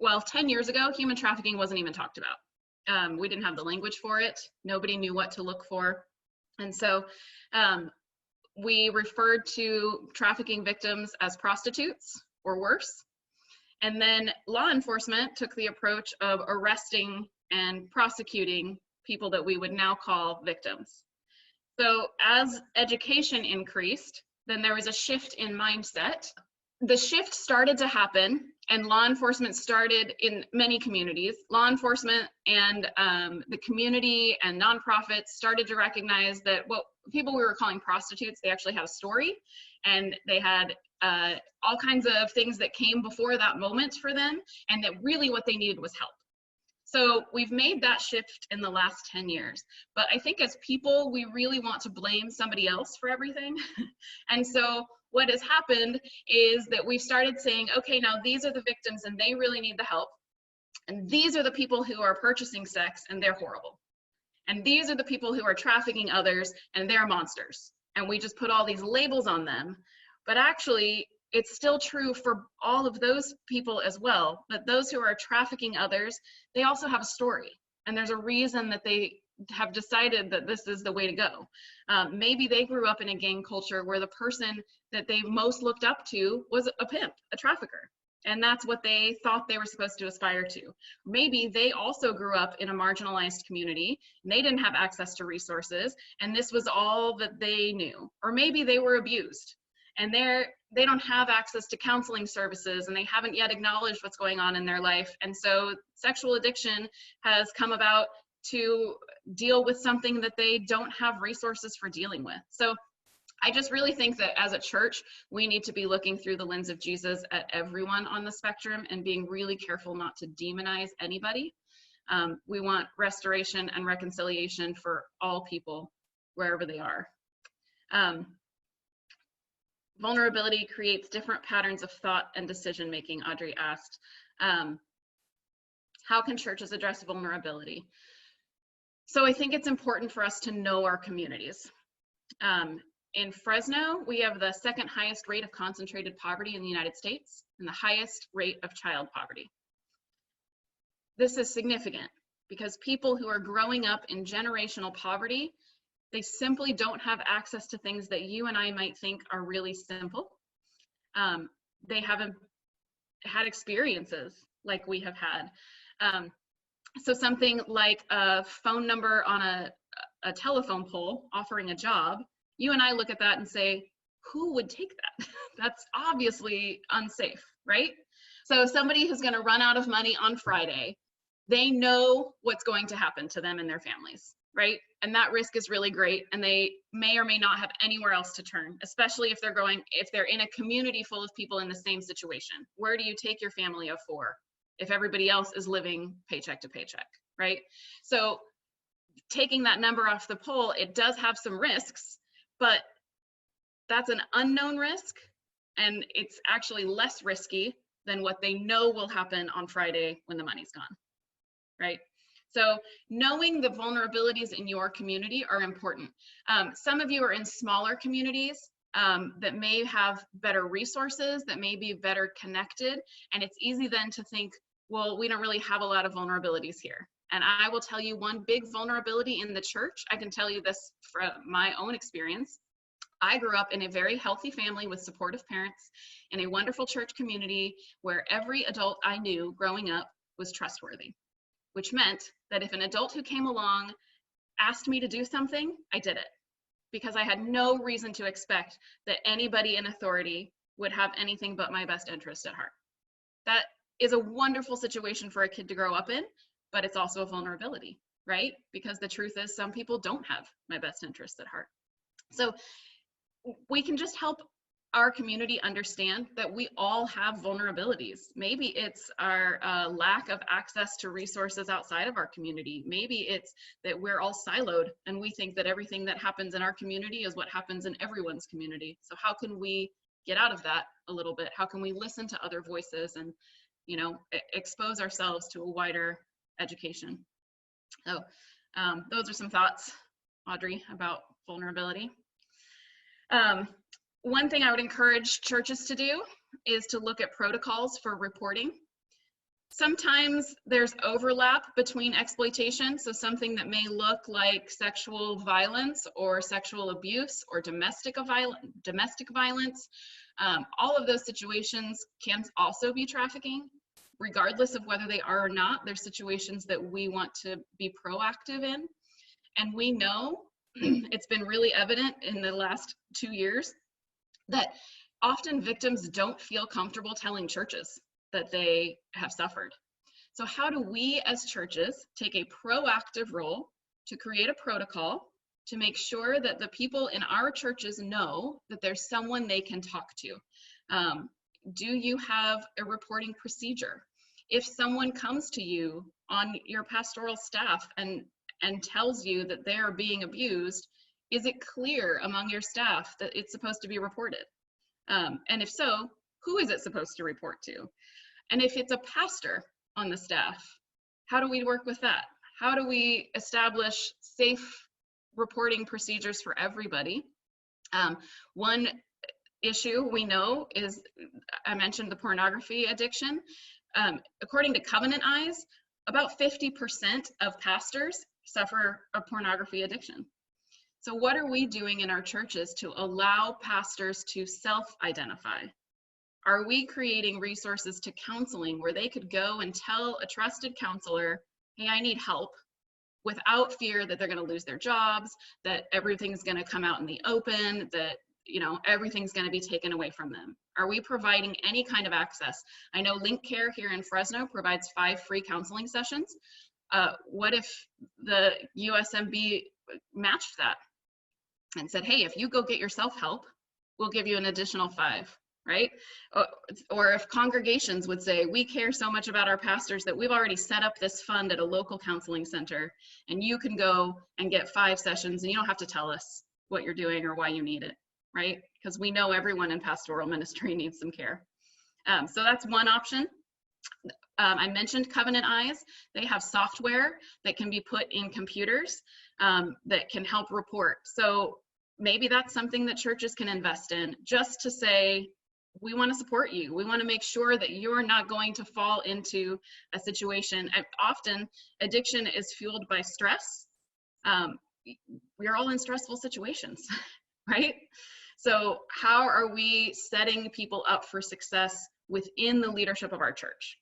well, 10 years ago, human trafficking wasn't even talked about. We didn't have the language for it. Nobody knew what to look for. And so we referred to trafficking victims as prostitutes or worse. And then law enforcement took the approach of arresting and prosecuting people that we would now call victims. So as education increased, then there was a shift in mindset. The shift started to happen, and law enforcement started in many communities. Law enforcement and the community and nonprofits started to recognize that what people we were calling prostitutes, they actually had a story, and they had all kinds of things that came before that moment for them, and that really what they needed was help. So we've made that shift in the last 10 years. But I think as people, we really want to blame somebody else for everything. And so what has happened is that we've started saying, okay, now these are the victims and they really need the help. And these are the people who are purchasing sex and they're horrible. And these are the people who are trafficking others and they're monsters. And we just put all these labels on them. But actually, it's still true for all of those people as well, that those who are trafficking others, they also have a story. And there's a reason that they have decided that this is the way to go. Maybe they grew up in a gang culture where the person that they most looked up to was a pimp, a trafficker. and that's what they thought they were supposed to aspire to. Maybe they also grew up in a marginalized community and they didn't have access to resources, and this was all that they knew. Or maybe they were abused and they don't have access to counseling services and they haven't yet acknowledged what's going on in their life. And so sexual addiction has come about to deal with something that they don't have resources for dealing with. So I just really think that as a church, we need to be looking through the lens of Jesus at everyone on the spectrum and being really careful not to demonize anybody. We want restoration and reconciliation for all people, wherever they are. Vulnerability creates different patterns of thought and decision making, Audrey asked. How can churches address vulnerability? So I think it's important for us to know our communities. In Fresno, we have the second highest rate of concentrated poverty in the United States and the highest rate of child poverty. This is significant because people who are growing up in generational poverty, they simply don't have access to things that you and I might think are really simple. They haven't had experiences like we have had. So something like a phone number on a telephone pole offering a job, you and I look at that and say, who would take that? That's obviously unsafe, right? So somebody who's going to run out of money on Friday, they know what's going to happen to them and their families, right? And that risk is really great. And they may or may not have anywhere else to turn, especially if they're in a community full of people in the same situation. Where do you take your family of 4 if everybody else is living paycheck to paycheck, right? So taking that number off the pole, it does have some risks, but that's an unknown risk, and it's actually less risky than what they know will happen on Friday when the money's gone, right? So knowing the vulnerabilities in your community are important. Some of you are in smaller communities that may have better resources, that may be better connected, and it's easy then to think, well, we don't really have a lot of vulnerabilities here. And I will tell you one big vulnerability in the church. I can tell you this from my own experience. I grew up in a very healthy family with supportive parents in a wonderful church community where every adult I knew growing up was trustworthy, which meant that if an adult who came along asked me to do something, I did it because I had no reason to expect that anybody in authority would have anything but my best interest at heart. That is a wonderful situation for a kid to grow up in, but it's also a vulnerability, right? Because the truth is some people don't have my best interest at heart. So we can just help our community understand that we all have vulnerabilities. Maybe it's our lack of access to resources outside of our community. Maybe it's that we're all siloed and we think that everything that happens in our community is what happens in everyone's community. So how can we get out of that a little bit? How can we listen to other voices and, you know, expose ourselves to a wider education? So those are some thoughts, Audrey, about vulnerability. One thing I would encourage churches to do is to look at protocols for reporting. Sometimes there's overlap between exploitation, so something that may look like sexual violence or sexual abuse or domestic violence. All of those situations can also be trafficking, regardless of whether they are or not. There's situations that we want to be proactive in, and we know it's been really evident in the last 2 years that often victims don't feel comfortable telling churches that they have suffered. So how do we as churches take a proactive role to create a protocol to make sure that the people in our churches know that there's someone they can talk to? Do you have a reporting procedure? If someone comes to you on your pastoral staff and tells you that they are being abused, is it clear among your staff that it's supposed to be reported? And if so, who is it supposed to report to? And if it's a pastor on the staff, how do we work with that? How do we establish safe reporting procedures for everybody? One issue we know is, I mentioned the pornography addiction. According to Covenant Eyes, about 50% of pastors suffer a pornography addiction. So what are we doing in our churches to allow pastors to self-identify? Are we creating resources to counseling where they could go and tell a trusted counselor, hey, I need help, without fear that they're going to lose their jobs, that everything's going to come out in the open, that, you know, everything's going to be taken away from them? Are we providing any kind of access? I know Link Care here in Fresno provides 5 free counseling sessions. What if the USMB matched that and said, hey, if you go get yourself help, we'll give you an additional 5, right? Or if congregations would say, we care so much about our pastors that we've already set up this fund at a local counseling center, and you can go and get 5 sessions and you don't have to tell us what you're doing or why you need it, right? Because we know everyone in pastoral ministry needs some care. So that's one option. I mentioned Covenant Eyes. They have software that can be put in computers that can help report. So maybe that's something that churches can invest in, just to say, we want to support you. We want to make sure that you're not going to fall into a situation. And often addiction is fueled by stress. We're all in stressful situations, right? So how are we setting people up for success within the leadership of our church?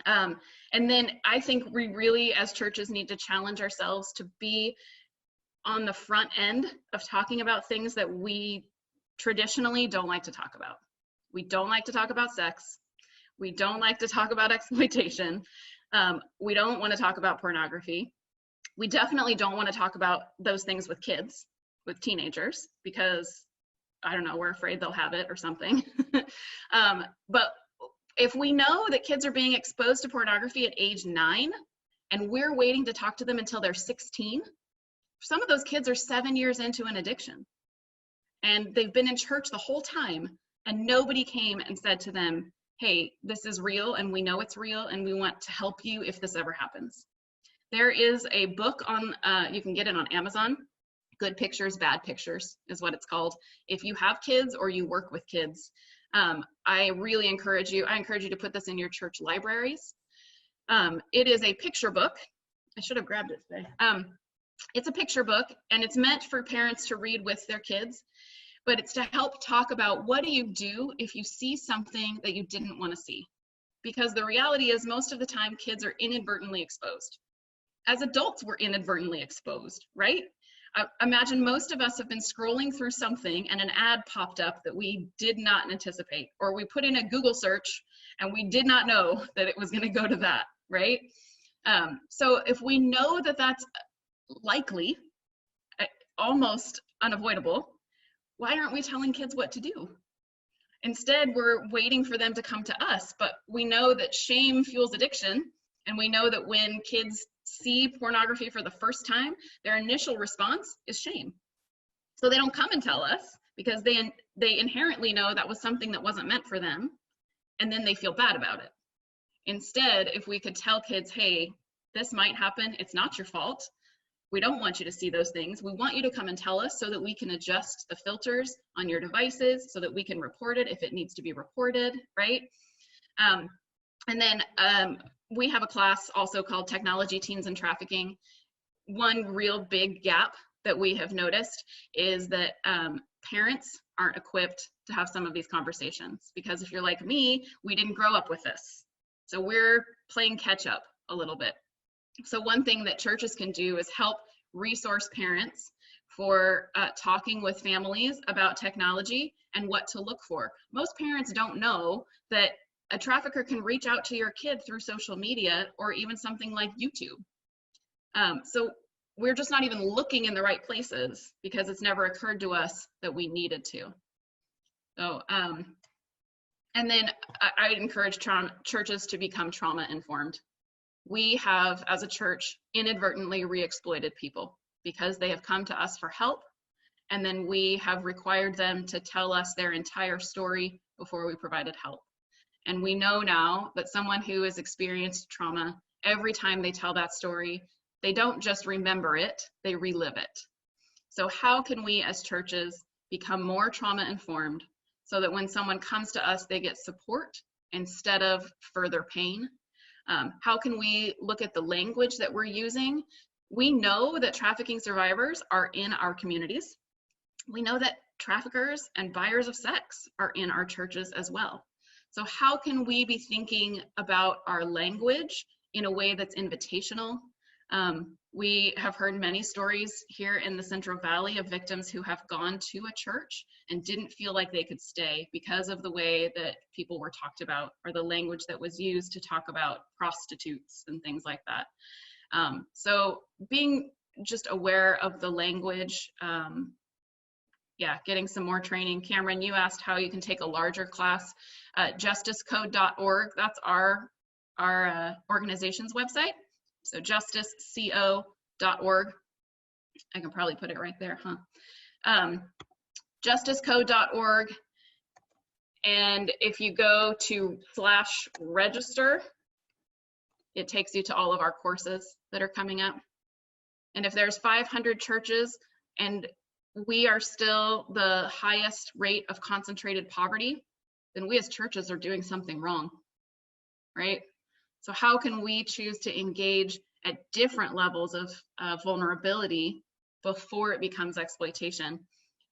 And then I think we really, as churches, need to challenge ourselves to be on the front end of talking about things that we traditionally don't like to talk about. We don't like to talk about sex. We don't like to talk about exploitation. We don't want to talk about pornography. We definitely don't want to talk about those things with kids, with teenagers, because, I don't know, we're afraid they'll have it or something. But if we know that kids are being exposed to pornography at age 9, and we're waiting to talk to them until they're 16, some of those kids are 7 years into an addiction. And they've been in church the whole time, and nobody came and said to them, hey, this is real, and we know it's real, and we want to help you if this ever happens. There is a book on, you can get it on Amazon, Good Pictures, Bad Pictures is what it's called. If you have kids or you work with kids, I really encourage you, to put this in your church libraries. It is a picture book. I should have grabbed it today. It's a picture book, and it's meant for parents to read with their kids, but it's to help talk about, what do you do if you see something that you didn't want to see? Because the reality is, most of the time kids are inadvertently exposed. As adults, we're inadvertently exposed, right? Imagine most of us have been scrolling through something and an ad popped up that we did not anticipate, or we put in a Google search and we did not know that it was going to go to that, right? So if we know that that's likely, almost unavoidable, why aren't we telling kids what to do? Instead, we're waiting for them to come to us, but we know that shame fuels addiction, and we know that when kids see pornography for the first time, their initial response is shame. So they don't come and tell us because they inherently know that was something that wasn't meant for them, and then they feel bad about it. Instead, if we could tell kids, hey, this might happen, it's not your fault. We don't want you to see those things. We want you to come and tell us so that we can adjust the filters on your devices, so that we can report it if it needs to be reported, right? And then we have a class also called Technology, Teens, and Trafficking. One real big gap that we have noticed is that parents aren't equipped to have some of these conversations, because if you're like me, we didn't grow up with this. So we're playing catch up a little bit. So one thing that churches can do is help resource parents for talking with families about technology and what to look for. Most parents don't know that a trafficker can reach out to your kid through social media or even something like YouTube. So we're just not even looking in the right places because it's never occurred to us that we needed to. So, and then I encourage churches to become trauma informed. We have, as a church, inadvertently re-exploited people because they have come to us for help, and then we have required them to tell us their entire story before we provided help. And we know now that someone who has experienced trauma, every time they tell that story, they don't just remember it, they relive it. So how can we as churches become more trauma informed so that when someone comes to us, they get support instead of further pain? How can we look at the language that we're using? We know that trafficking survivors are in our communities. We know that traffickers and buyers of sex are in our churches as well. So how can we be thinking about our language in a way that's invitational? We have heard many stories here in the Central Valley of victims who have gone to a church and didn't feel like they could stay because of the way that people were talked about or the language that was used to talk about prostitutes and things like that. So being just aware of the language, yeah, getting some more training. Cameron, you asked how you can take a larger class. justicecode.org, that's our organization's website. So justiceco.org. I can probably put it right there, huh? justicecode.org. And if you go to /register, it takes you to all of our courses that are coming up. And if there's 500 churches and we are still the highest rate of concentrated poverty, then we as churches are doing something wrong, right? So how can we choose to engage at different levels of vulnerability before it becomes exploitation?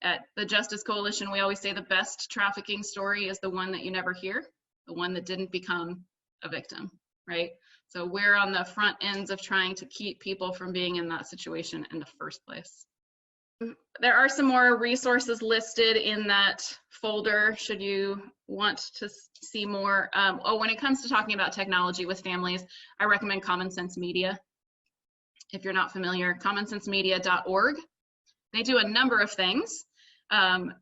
At the Justice Coalition, we always say the best trafficking story is the one that you never hear, the one that didn't become a victim, right? So we're on the front ends of trying to keep people from being in that situation in the first place. There are some more resources listed in that folder should you want to see more. When it comes to talking about technology with families, I recommend Common Sense Media. If you're not familiar, commonsensemedia.org. They do a number of things.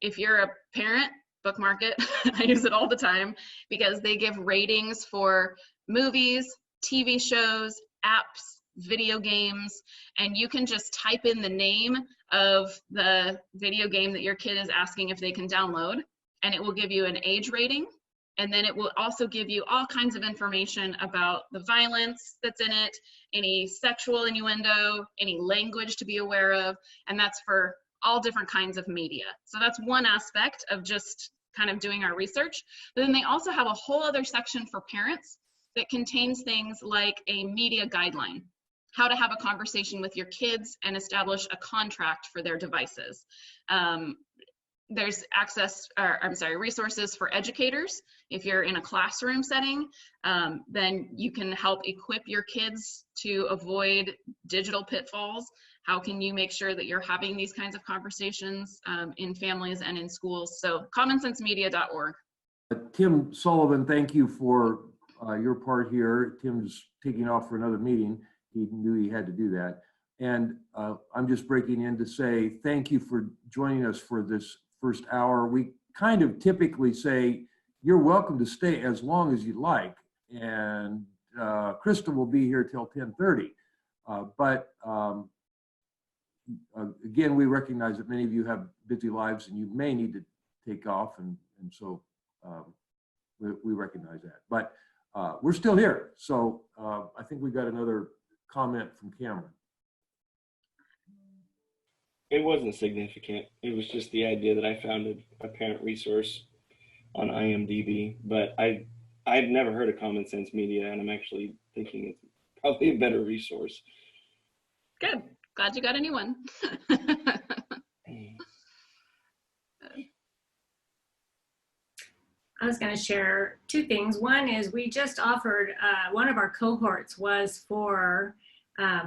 If you're a parent, bookmark it. I use it all the time because they give ratings for movies, TV shows, apps, video games, and you can just type in the name of the video game that your kid is asking if they can download, and it will give you an age rating, and then it will also give you all kinds of information about the violence that's in it, any sexual innuendo, any language to be aware of, and that's for all different kinds of media. So that's one aspect of just kind of doing our research. But then they also have a whole other section for parents that contains things like a media guideline, how to have a conversation with your kids and establish a contract for their devices. There's resources for educators. If you're in a classroom setting, then you can help equip your kids to avoid digital pitfalls. How can you make sure that you're having these kinds of conversations in families and in schools? So commonsensemedia.org. Tim Sullivan, thank you for your part here. Tim's taking off for another meeting. He knew he had to do that. And I'm just breaking in to say thank you for joining us for this first hour. We kind of typically say, you're welcome to stay as long as you like. And Christa will be here till 10:30. Again, we recognize that many of you have busy lives and you may need to take off. And so we recognize that. But we're still here. So I think we got another comment from Cameron. It wasn't significant. It was just the idea that I found a parent resource on IMDb, but I've never heard of Common Sense Media, and I'm actually thinking it's probably a better resource. Good. Glad you got a new one. I was going to share two things. One is we just offered, one of our cohorts was for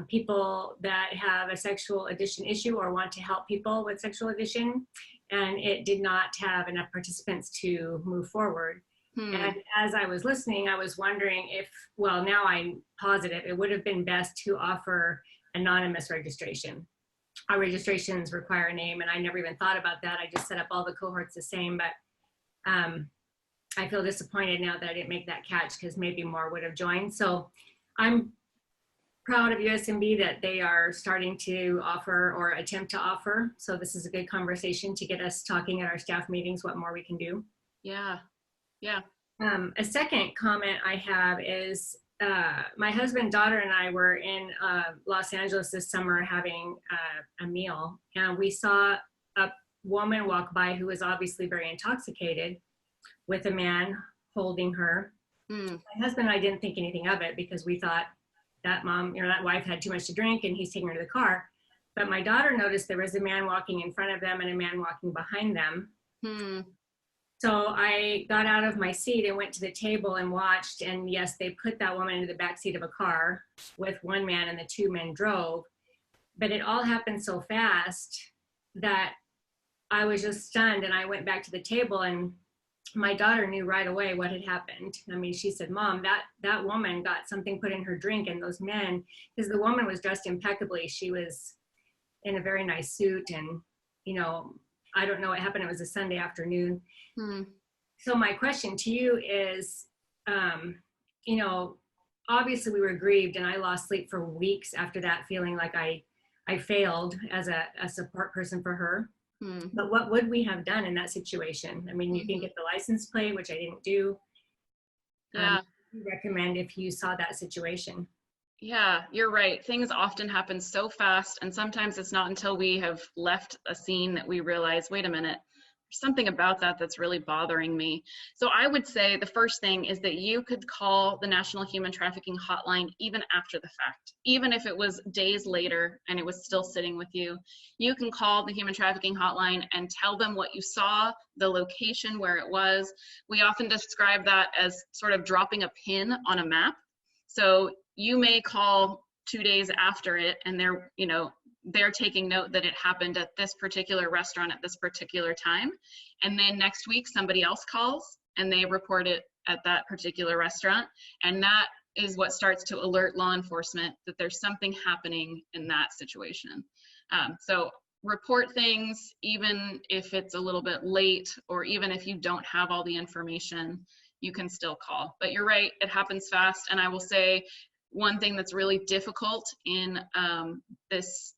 people that have a sexual addiction issue or want to help people with sexual addiction, and it did not have enough participants to move forward. And as I was listening, I was wondering if, well, now I'm positive it would have been best to offer anonymous registration. Our registrations require a name, and I never even thought about that. I just set up all the cohorts the same, but I feel disappointed now that I didn't make that catch because maybe more would have joined. So I'm proud of USMB that they are starting to offer or attempt to offer. So this is a good conversation to get us talking at our staff meetings what more we can do. Yeah, yeah. A second comment I have is my husband, daughter, and I were in Los Angeles this summer having a meal, and we saw a woman walk by who was obviously very intoxicated with a man holding her. My husband and I didn't think anything of it because we thought that mom, that wife had too much to drink and he's taking her to the car. But my daughter noticed there was a man walking in front of them and a man walking behind them. So I got out of my seat and went to the table and watched. And yes, they put that woman into the back seat of a car with one man, and the two men drove. But it all happened so fast that I was just stunned. And I went back to the table, and my daughter knew right away what had happened. I mean, she said, "Mom, that woman got something put in her drink, and those men," because the woman was dressed impeccably. She was in a very nice suit, and, you know, I don't know what happened. It was a Sunday afternoon. So my question to you is, you know, obviously we were grieved, and I lost sleep for weeks after that, feeling like I failed as a support person for her. But what would we have done in that situation? I mean, you can get the license plate, which I didn't do. Yeah. You recommend if you saw that situation? Yeah, you're right. Things often happen so fast, and sometimes it's not until we have left a scene that we realize, wait a minute, there's something about that that's really bothering me. So I would say the first thing is that you could call the National Human Trafficking Hotline even after the fact. Even if it was days later and it was still sitting with you, you can call the Human Trafficking Hotline and tell them what you saw, the location where it was. We often describe that as sort of dropping a pin on a map. So you may call 2 days after it, and they're taking note that it happened at this particular restaurant at this particular time. And then next week, somebody else calls and they report it at that particular restaurant. And that is what starts to alert law enforcement that there's something happening in that situation. So report things, even if it's a little bit late, or even if you don't have all the information, you can still call. But you're right, it happens fast. And I will say, one thing that's really difficult in this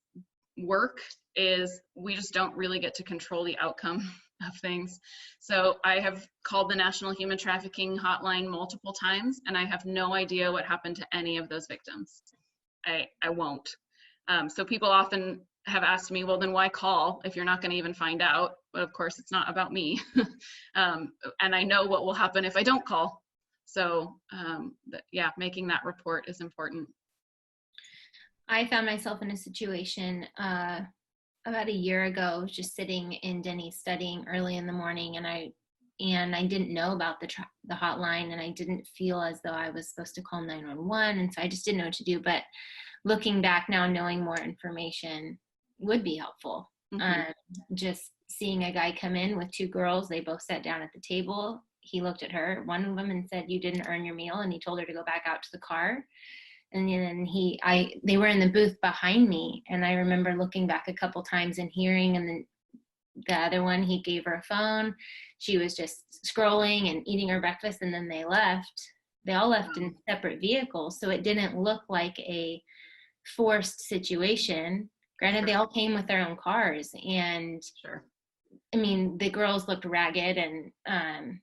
work is we just don't really get to control the outcome of things. So I have called the National Human Trafficking Hotline multiple times, and I have no idea what happened to any of those victims. I won't. So people often have asked me, well, then why call if you're not going to even find out? But of course, it's not about me. And I know what will happen if I don't call. So yeah, making that report is important. I found myself in a situation about a year ago. I was just sitting in Denny's studying early in the morning, and I didn't know about the hotline, and I didn't feel as though I was supposed to call 911, and so I just didn't know what to do. But looking back now, knowing more information would be helpful. Just seeing a guy come in with two girls, they both sat down at the table. He looked at her, one of them, and said, "You didn't earn your meal," and he told her to go back out to the car. And then they were in the booth behind me, and I remember looking back a couple times and hearing, and then the other one, he gave her a phone. She was just scrolling and eating her breakfast, and then they left. They all left in separate vehicles, so it didn't look like a forced situation. Granted, they all came with their own cars, and I mean, the girls looked ragged and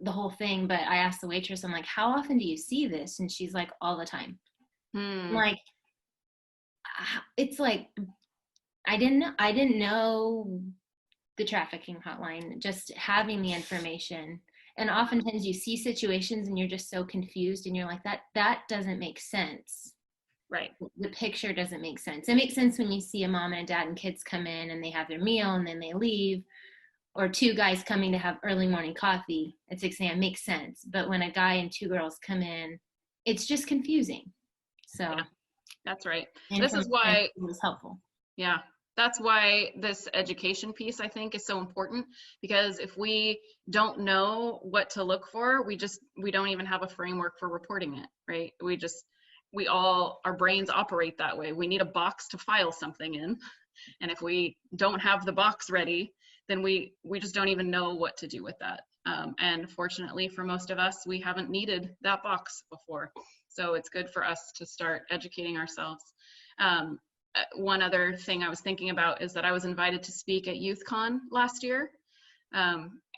the whole thing, but I asked the waitress, I'm like, how often do you see this? And she's like, all the time. I'm like, it's like, I didn't know the trafficking hotline, just having the information. And oftentimes you see situations and you're just so confused, and you're like, that doesn't make sense. Right. The picture doesn't make sense. It makes sense when you see a mom and a dad and kids come in and they have their meal and then they leave, or two guys coming to have early morning coffee at 6 a.m. makes sense. But when a guy and two girls come in, it's just confusing. So yeah, that's right. This is why it was helpful. Yeah, that's why this education piece, I think, is so important, because if we don't know what to look for, we don't even have a framework for reporting it, right? Our brains operate that way. We need a box to file something in. And if we don't have the box ready, then we just don't even know what to do with that. And fortunately for most of us, we haven't needed that box before. So it's good for us to start educating ourselves. One other thing I was thinking about is that I was invited to speak at YouthCon last year.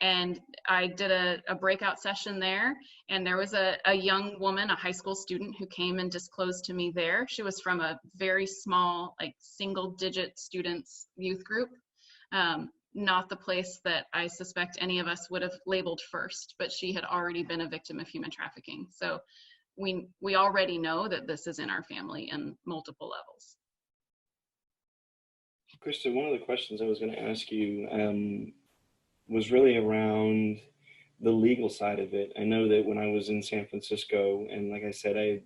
And I did a breakout session there, and there was a young woman, a high school student, who came and disclosed to me there. She was from a very small, like single-digit students youth group, not the place that I suspect any of us would have labeled first, but she had already been a victim of human trafficking. So we already know that this is in our family in multiple levels. Christa, one of the questions I was going to ask you, was really around the legal side of it. I know that when I was in San Francisco, and like I said, I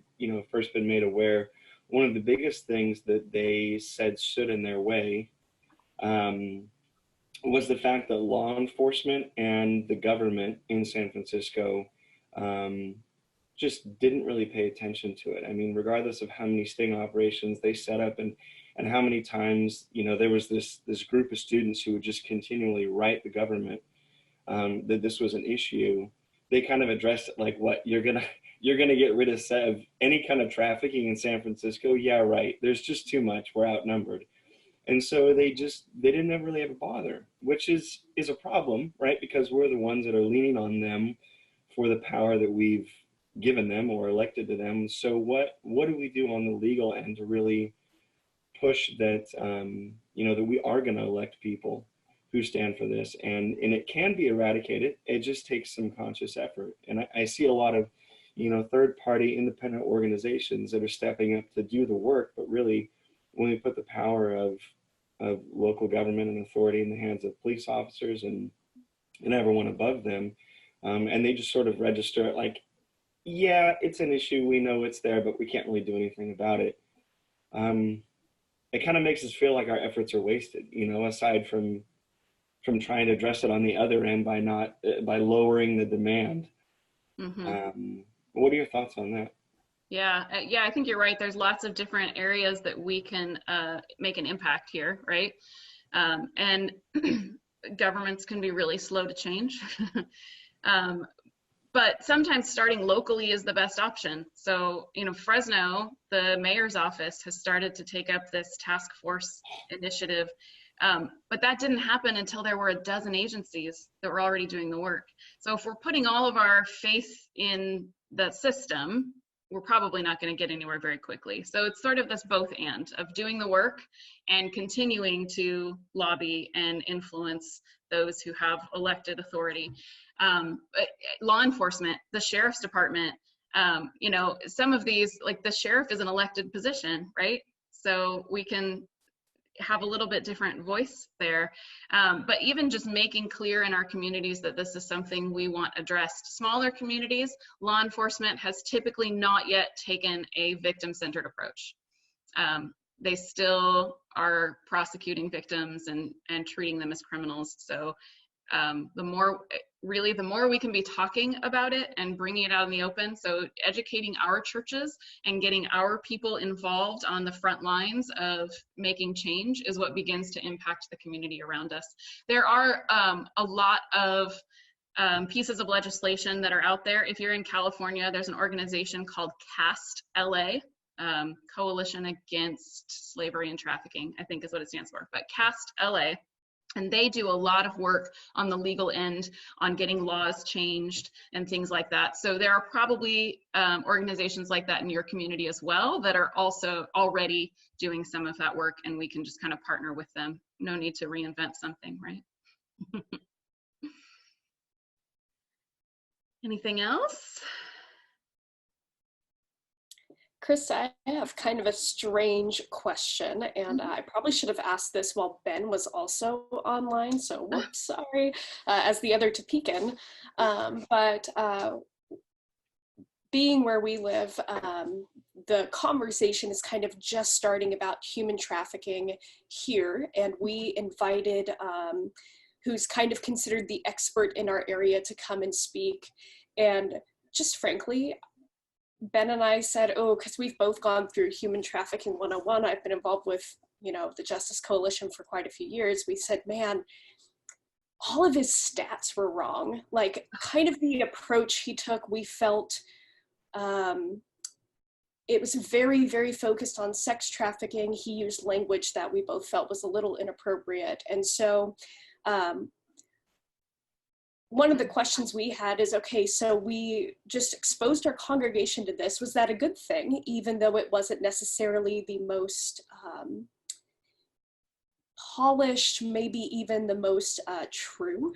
first been made aware, one of the biggest things that they said stood in their way was the fact that law enforcement and the government in San Francisco just didn't really pay attention to it. I mean, regardless of how many sting operations they set up and how many times, there was this group of students who would just continually write the government that this was an issue, they kind of addressed it like, what, you're gonna get rid of any kind of trafficking in San Francisco? Yeah, right. There's just too much. We're outnumbered. And so they didn't ever really have a bother, which is a problem, right? Because we're the ones that are leaning on them for the power that we've given them or elected to them. So what do we do on the legal end to really push that, that we are going to elect people who stand for this, and it can be eradicated. It just takes some conscious effort. And I see a lot of, third-party independent organizations that are stepping up to do the work, but really, when we put the power of local government and authority in the hands of police officers and everyone above them, and they just sort of register it like, yeah, it's an issue, we know it's there, but we can't really do anything about it. It kind of makes us feel like our efforts are wasted, aside from trying to address it on the other end by lowering the demand. Mm-hmm. What are your thoughts on that? Yeah, I think you're right. There's lots of different areas that we can make an impact here, right? And governments can be really slow to change. But sometimes starting locally is the best option. So, Fresno, the mayor's office has started to take up this task force initiative. But that didn't happen until there were a dozen agencies that were already doing the work. So if we're putting all of our faith in the system, we're probably not going to get anywhere very quickly. So it's sort of this both and of doing the work and continuing to lobby and influence those who have elected authority. Law enforcement, the sheriff's department, some of these, like the sheriff is an elected position, right? So we can have a little bit different voice there. But even just making clear in our communities that this is something we want addressed. Smaller communities, law enforcement has typically not yet taken a victim-centered approach. They still are prosecuting victims and treating them as criminals. So the more we can be talking about it and bringing it out in the open, so educating our churches and getting our people involved on the front lines of making change is what begins to impact the community around us. There are a lot of pieces of legislation that are out there. If you're in California, there's an organization called CAST LA, Coalition Against Slavery and Trafficking, I think is what it stands for, but CAST LA. And they do a lot of work on the legal end, on getting laws changed and things like that. So there are probably organizations like that in your community as well that are also already doing some of that work, and we can just kind of partner with them. No need to reinvent something, right? Anything else? Christa, I have kind of a strange question, and I probably should have asked this while Ben was also online, so whoops, sorry, as the other Topeka. But being where we live, the conversation is kind of just starting about human trafficking here, and we invited who's kind of considered the expert in our area to come and speak. And just frankly, Ben and I said, because we've both gone through Human Trafficking 101. I've been involved with, the Justice Coalition for quite a few years. We said, man, all of his stats were wrong. Like, kind of the approach he took, we felt it was very, very focused on sex trafficking. He used language that we both felt was a little inappropriate. And so one of the questions we had is, okay, so we just exposed our congregation to this. Was that a good thing, even though it wasn't necessarily the most polished, maybe even the most true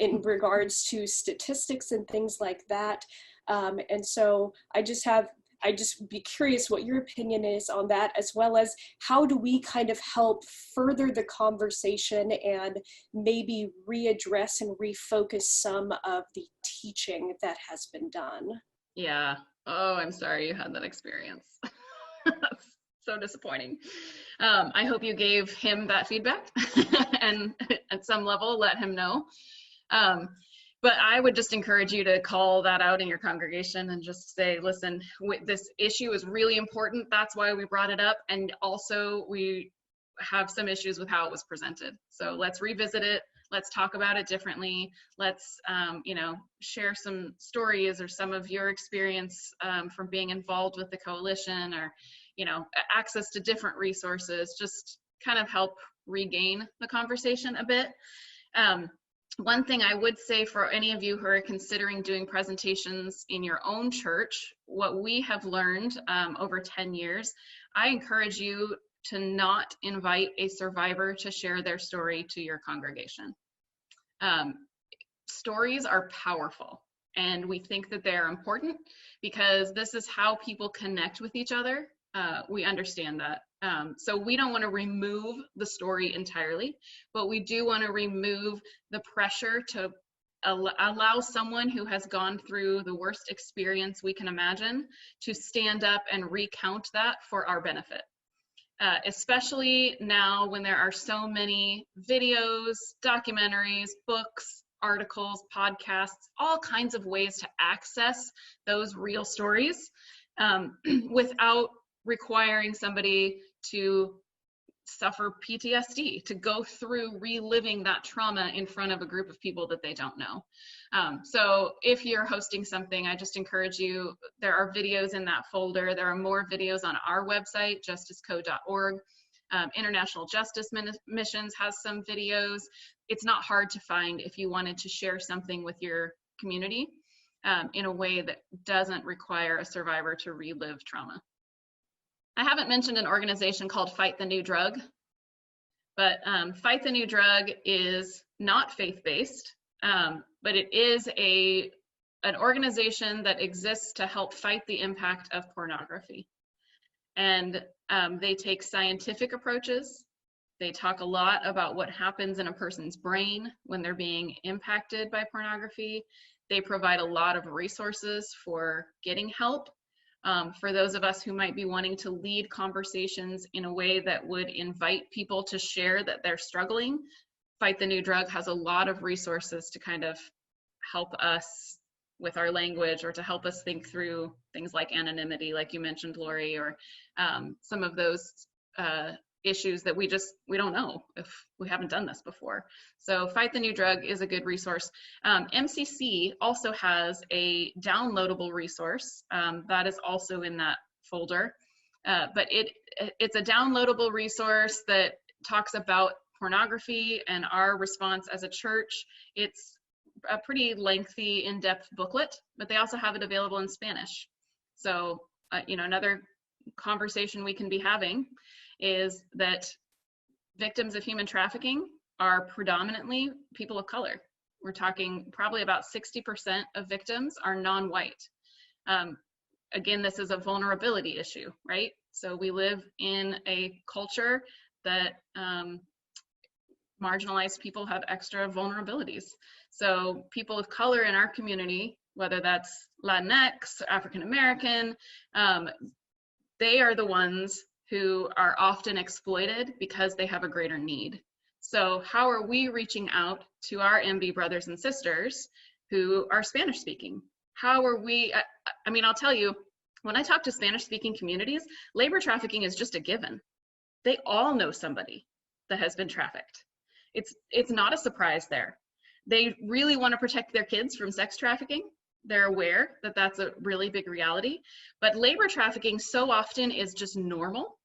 in regards to statistics and things like that? And so I just have I'd just be curious what your opinion is on that, as well as how do we kind of help further the conversation and maybe readdress and refocus some of the teaching that has been done. Yeah. Oh, I'm sorry you had that experience. That's so disappointing. I hope you gave him that feedback and at some level let him know. But I would just encourage you to call that out in your congregation and just say, listen, this issue is really important. That's why we brought it up. And also we have some issues with how it was presented. So let's revisit it. Let's talk about it differently. Let's, share some stories or some of your experience from being involved with the coalition, or, access to different resources, just kind of help regain the conversation a bit. One thing I would say for any of you who are considering doing presentations in your own church, what we have learned over 10 years, I encourage you to not invite a survivor to share their story to your congregation. Stories are powerful, and we think that they are important because this is how people connect with each other. We understand that. So we don't want to remove the story entirely, but we do want to remove the pressure to allow someone who has gone through the worst experience we can imagine to stand up and recount that for our benefit. Especially now when there are so many videos, documentaries, books, articles, podcasts, all kinds of ways to access those real stories without requiring somebody to suffer PTSD, to go through reliving that trauma in front of a group of people that they don't know. So if you're hosting something, I just encourage you, there are videos in that folder. There are more videos on our website, justiceco.org. International Justice Missions has some videos. It's not hard to find if you wanted to share something with your community in a way that doesn't require a survivor to relive trauma. I haven't mentioned an organization called Fight the New Drug, but Fight the New Drug is not faith-based, but it is an organization that exists to help fight the impact of pornography. And they take scientific approaches. They talk a lot about what happens in a person's brain when they're being impacted by pornography. They provide a lot of resources for getting help. For those of us who might be wanting to lead conversations in a way that would invite people to share that they're struggling, Fight the New Drug has a lot of resources to kind of help us with our language, or to help us think through things like anonymity, like you mentioned, Lori, or some of those issues that we don't know if we haven't done this before. So Fight the New Drug is a good resource. MCC also has a downloadable resource that is also in that folder, but it's a downloadable resource that talks about pornography and our response as a church. It's a pretty lengthy, in-depth booklet, but they also have it available in Spanish. So, another conversation we can be having is that victims of human trafficking are predominantly people of color. We're talking probably about 60% of victims are non-white. Again, this is a vulnerability issue, right? So we live in a culture that marginalized people have extra vulnerabilities. So people of color in our community, whether that's Latinx, African American, they are the ones who are often exploited because they have a greater need. So how are we reaching out to our MB brothers and sisters who are Spanish speaking? How are we, I'll tell you, when I talk to Spanish speaking communities, labor trafficking is just a given. They all know somebody that has been trafficked. It's not a surprise there. They really want to protect their kids from sex trafficking. They're aware that that's a really big reality, but labor trafficking so often is just normal.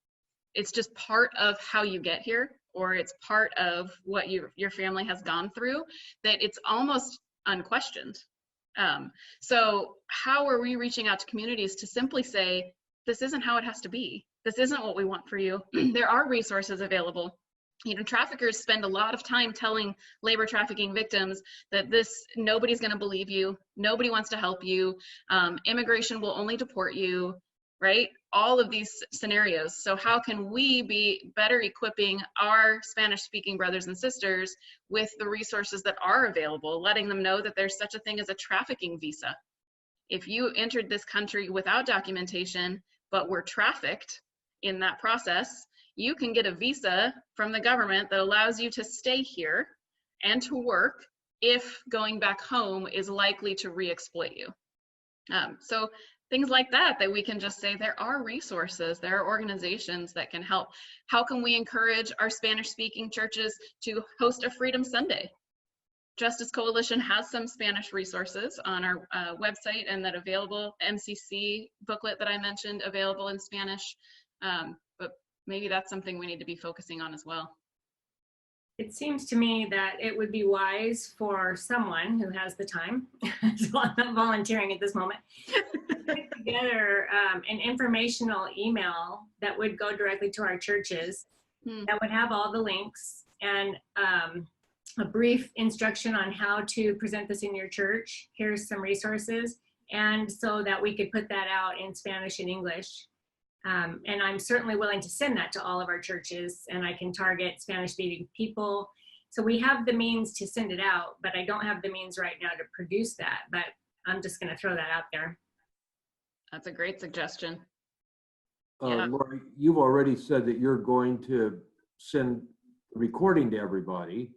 It's just part of how you get here, or it's part of what your family has gone through, that it's almost unquestioned. So how are we reaching out to communities to simply say, this isn't how it has to be. This isn't what we want for you. There are resources available. Traffickers spend a lot of time telling labor trafficking victims that nobody's going to believe you. Nobody wants to help you. Immigration will only deport you. right? All of these scenarios. So how can we be better equipping our Spanish-speaking brothers and sisters with the resources that are available, letting them know that there's such a thing as a trafficking visa. If you entered this country without documentation, but were trafficked in that process, you can get a visa from the government that allows you to stay here and to work if going back home is likely to re-exploit you. So things like that we can just say there are resources, there are organizations that can help. How can we encourage our Spanish-speaking churches to host a Freedom Sunday? Justice Coalition has some Spanish resources on our website, and that available, MCC booklet that I mentioned, available in Spanish. But maybe that's something we need to be focusing on as well. It seems to me that it would be wise for someone who has the time, so I'm not volunteering at this moment, to put together an informational email that would go directly to our churches, that would have all the links and a brief instruction on how to present this in your church. Here's some resources, and so that we could put that out in Spanish and English. And I'm certainly willing to send that to all of our churches, and I can target Spanish-speaking people. So we have the means to send it out, but I don't have the means right now to produce that, but I'm just going to throw that out there. That's a great suggestion. Lori, you've already said that you're going to send the recording to everybody.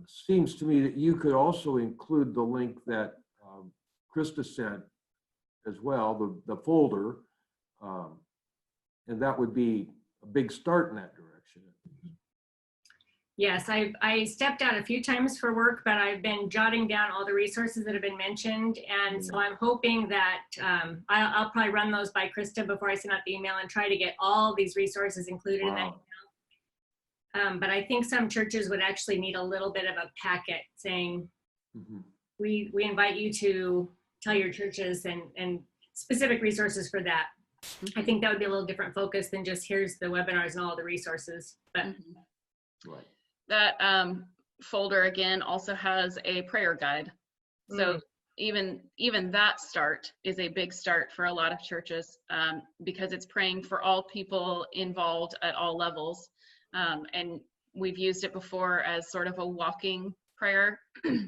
Seems to me that you could also include the link that Christa sent as well, the folder. And that would be a big start in that direction. Yes, I stepped out a few times for work, but I've been jotting down all the resources that have been mentioned. And so I'm hoping that I'll probably run those by Christa before I send out the email and try to get all these resources included in that email. But I think some churches would actually need a little bit of a packet saying, we invite you to tell your churches and specific resources for that. I think that would be a little different focus than just here's the webinars and all the resources. But Right. That folder again also has a prayer guide. So even that start is a big start for a lot of churches, because it's praying for all people involved at all levels. And we've used it before as sort of a walking prayer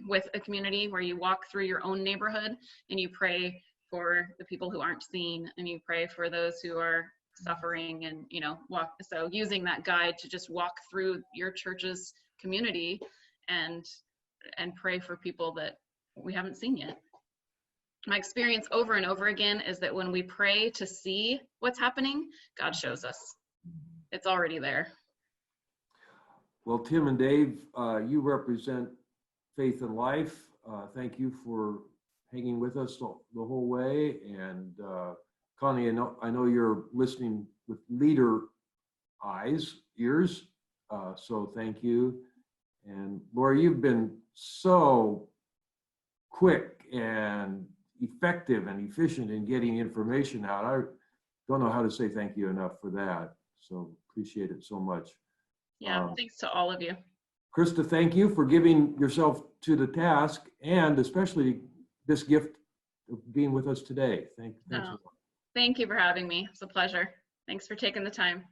with a community where you walk through your own neighborhood and you pray for the people who aren't seen, and you pray for those who are suffering, and walk. So using that guide to just walk through your church's community and pray for people that we haven't seen yet. My experience over and over again is that when we pray to see what's happening, God shows us. It's already there. Well, Tim and Dave, you represent Faith and Life. Thank you for hanging with us the whole way. And Connie, I know you're listening with leader ears. So thank you. And Laura, you've been so quick and effective and efficient in getting information out. I don't know how to say thank you enough for that. So appreciate it so much. Yeah, thanks to all of you. Christa, thank you for giving yourself to the task, and especially this gift of being with us today. Thanks a lot. Thank you for having me. It's a pleasure. Thanks for taking the time.